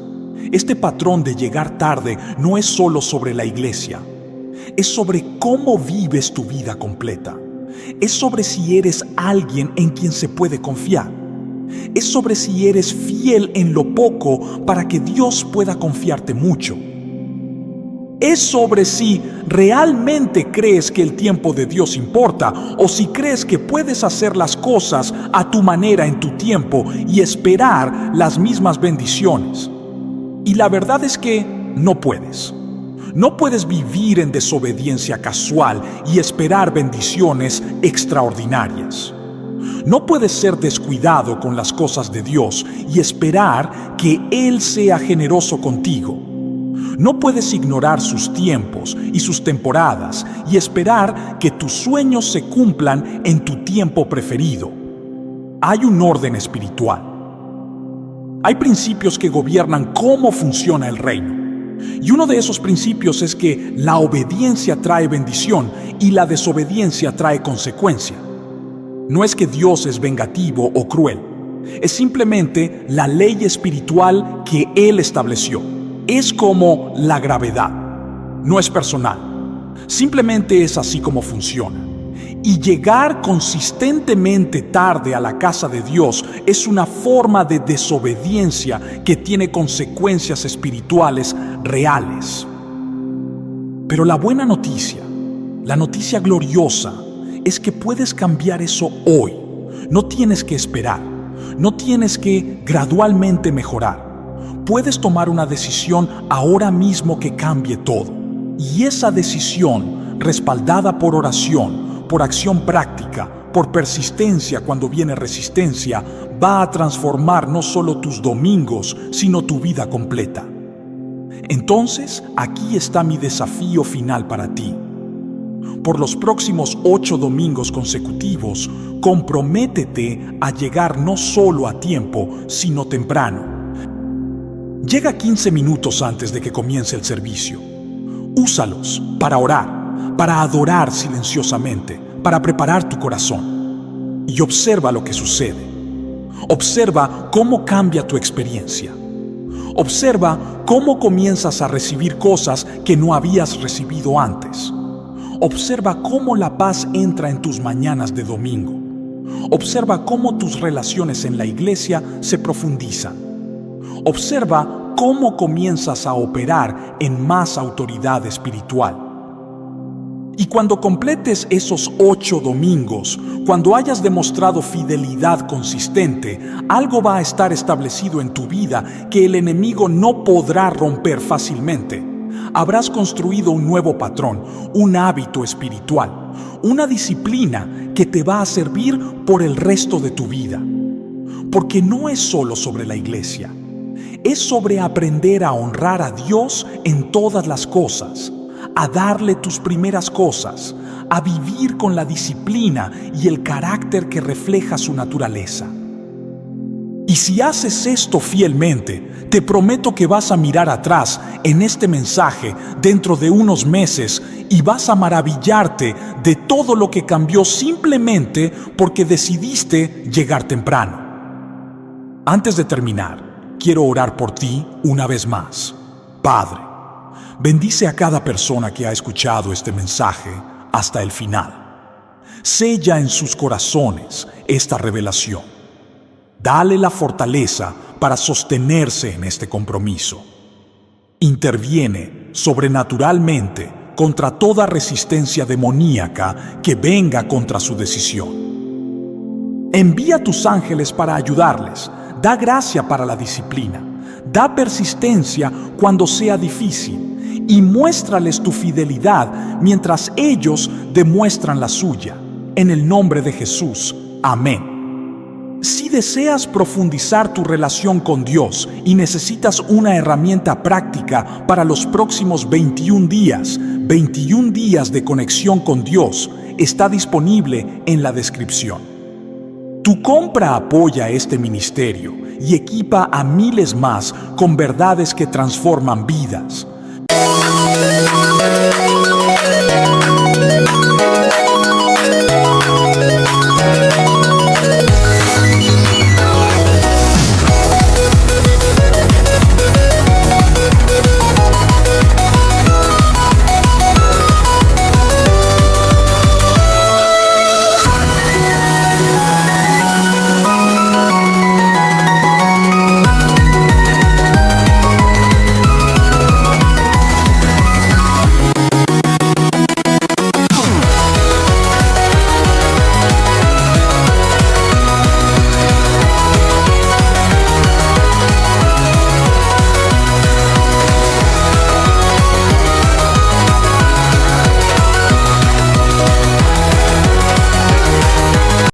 Este patrón de llegar tarde no es solo sobre la iglesia. Es sobre cómo vives tu vida completa. Es sobre si eres alguien en quien se puede confiar. Es sobre si eres fiel en lo poco para que Dios pueda confiarte mucho. Es sobre si realmente crees que el tiempo de Dios importa o si crees que puedes hacer las cosas a tu manera en tu tiempo y esperar las mismas bendiciones. Y la verdad es que no puedes. No puedes vivir en desobediencia casual y esperar bendiciones extraordinarias. No puedes ser descuidado con las cosas de Dios y esperar que Él sea generoso contigo. No puedes ignorar sus tiempos y sus temporadas y esperar que tus sueños se cumplan en tu tiempo preferido. Hay un orden espiritual. Hay principios que gobiernan cómo funciona el reino. Y uno de esos principios es que la obediencia trae bendición y la desobediencia trae consecuencia. No es que Dios es vengativo o cruel. Es simplemente la ley espiritual que Él estableció. Es como la gravedad. No es personal. Simplemente es así como funciona. Y llegar consistentemente tarde a la casa de Dios es una forma de desobediencia que tiene consecuencias espirituales reales. Pero la buena noticia, la noticia gloriosa, es que puedes cambiar eso hoy. No tienes que esperar. No tienes que gradualmente mejorar. Puedes tomar una decisión ahora mismo que cambie todo. Y esa decisión, respaldada por oración, por acción práctica, por persistencia cuando viene resistencia, va a transformar no solo tus domingos, sino tu vida completa. Entonces, aquí está mi desafío final para ti. Por los próximos 8 domingos consecutivos, comprométete a llegar no solo a tiempo, sino temprano. Llega 15 minutos antes de que comience el servicio. Úsalos para orar, para adorar silenciosamente, para preparar tu corazón. Y observa lo que sucede. Observa cómo cambia tu experiencia. Observa cómo comienzas a recibir cosas que no habías recibido antes. Observa cómo la paz entra en tus mañanas de domingo. Observa cómo tus relaciones en la iglesia se profundizan. Observa cómo comienzas a operar en más autoridad espiritual. Y cuando completes esos 8 domingos, cuando hayas demostrado fidelidad consistente, algo va a estar establecido en tu vida que el enemigo no podrá romper fácilmente. habrás construido un nuevo patrón, un hábito espiritual, una disciplina que te va a servir por el resto de tu vida. Porque no es solo sobre la iglesia, es sobre aprender a honrar a Dios en todas las cosas, a darle tus primeras cosas, a vivir con la disciplina y el carácter que refleja su naturaleza. Y si haces esto fielmente, te prometo que vas a mirar atrás en este mensaje dentro de unos meses y vas a maravillarte de todo lo que cambió simplemente porque decidiste llegar temprano. Antes de terminar, quiero orar por ti una vez más. Padre, bendice a cada persona que ha escuchado este mensaje hasta el final. Sella en sus corazones esta revelación. Dale la fortaleza para sostenerse en este compromiso. Interviene sobrenaturalmente contra toda resistencia demoníaca que venga contra su decisión. Envía tus ángeles para ayudarles. Da gracia para la disciplina. Da persistencia cuando sea difícil. Y muéstrales tu fidelidad mientras ellos demuestran la suya. En el nombre de Jesús. Amén. Si deseas profundizar tu relación con Dios y necesitas una herramienta práctica para los próximos 21 días de conexión con Dios, está disponible en la descripción. Tu compra apoya este ministerio y equipa a miles más con verdades que transforman vidas.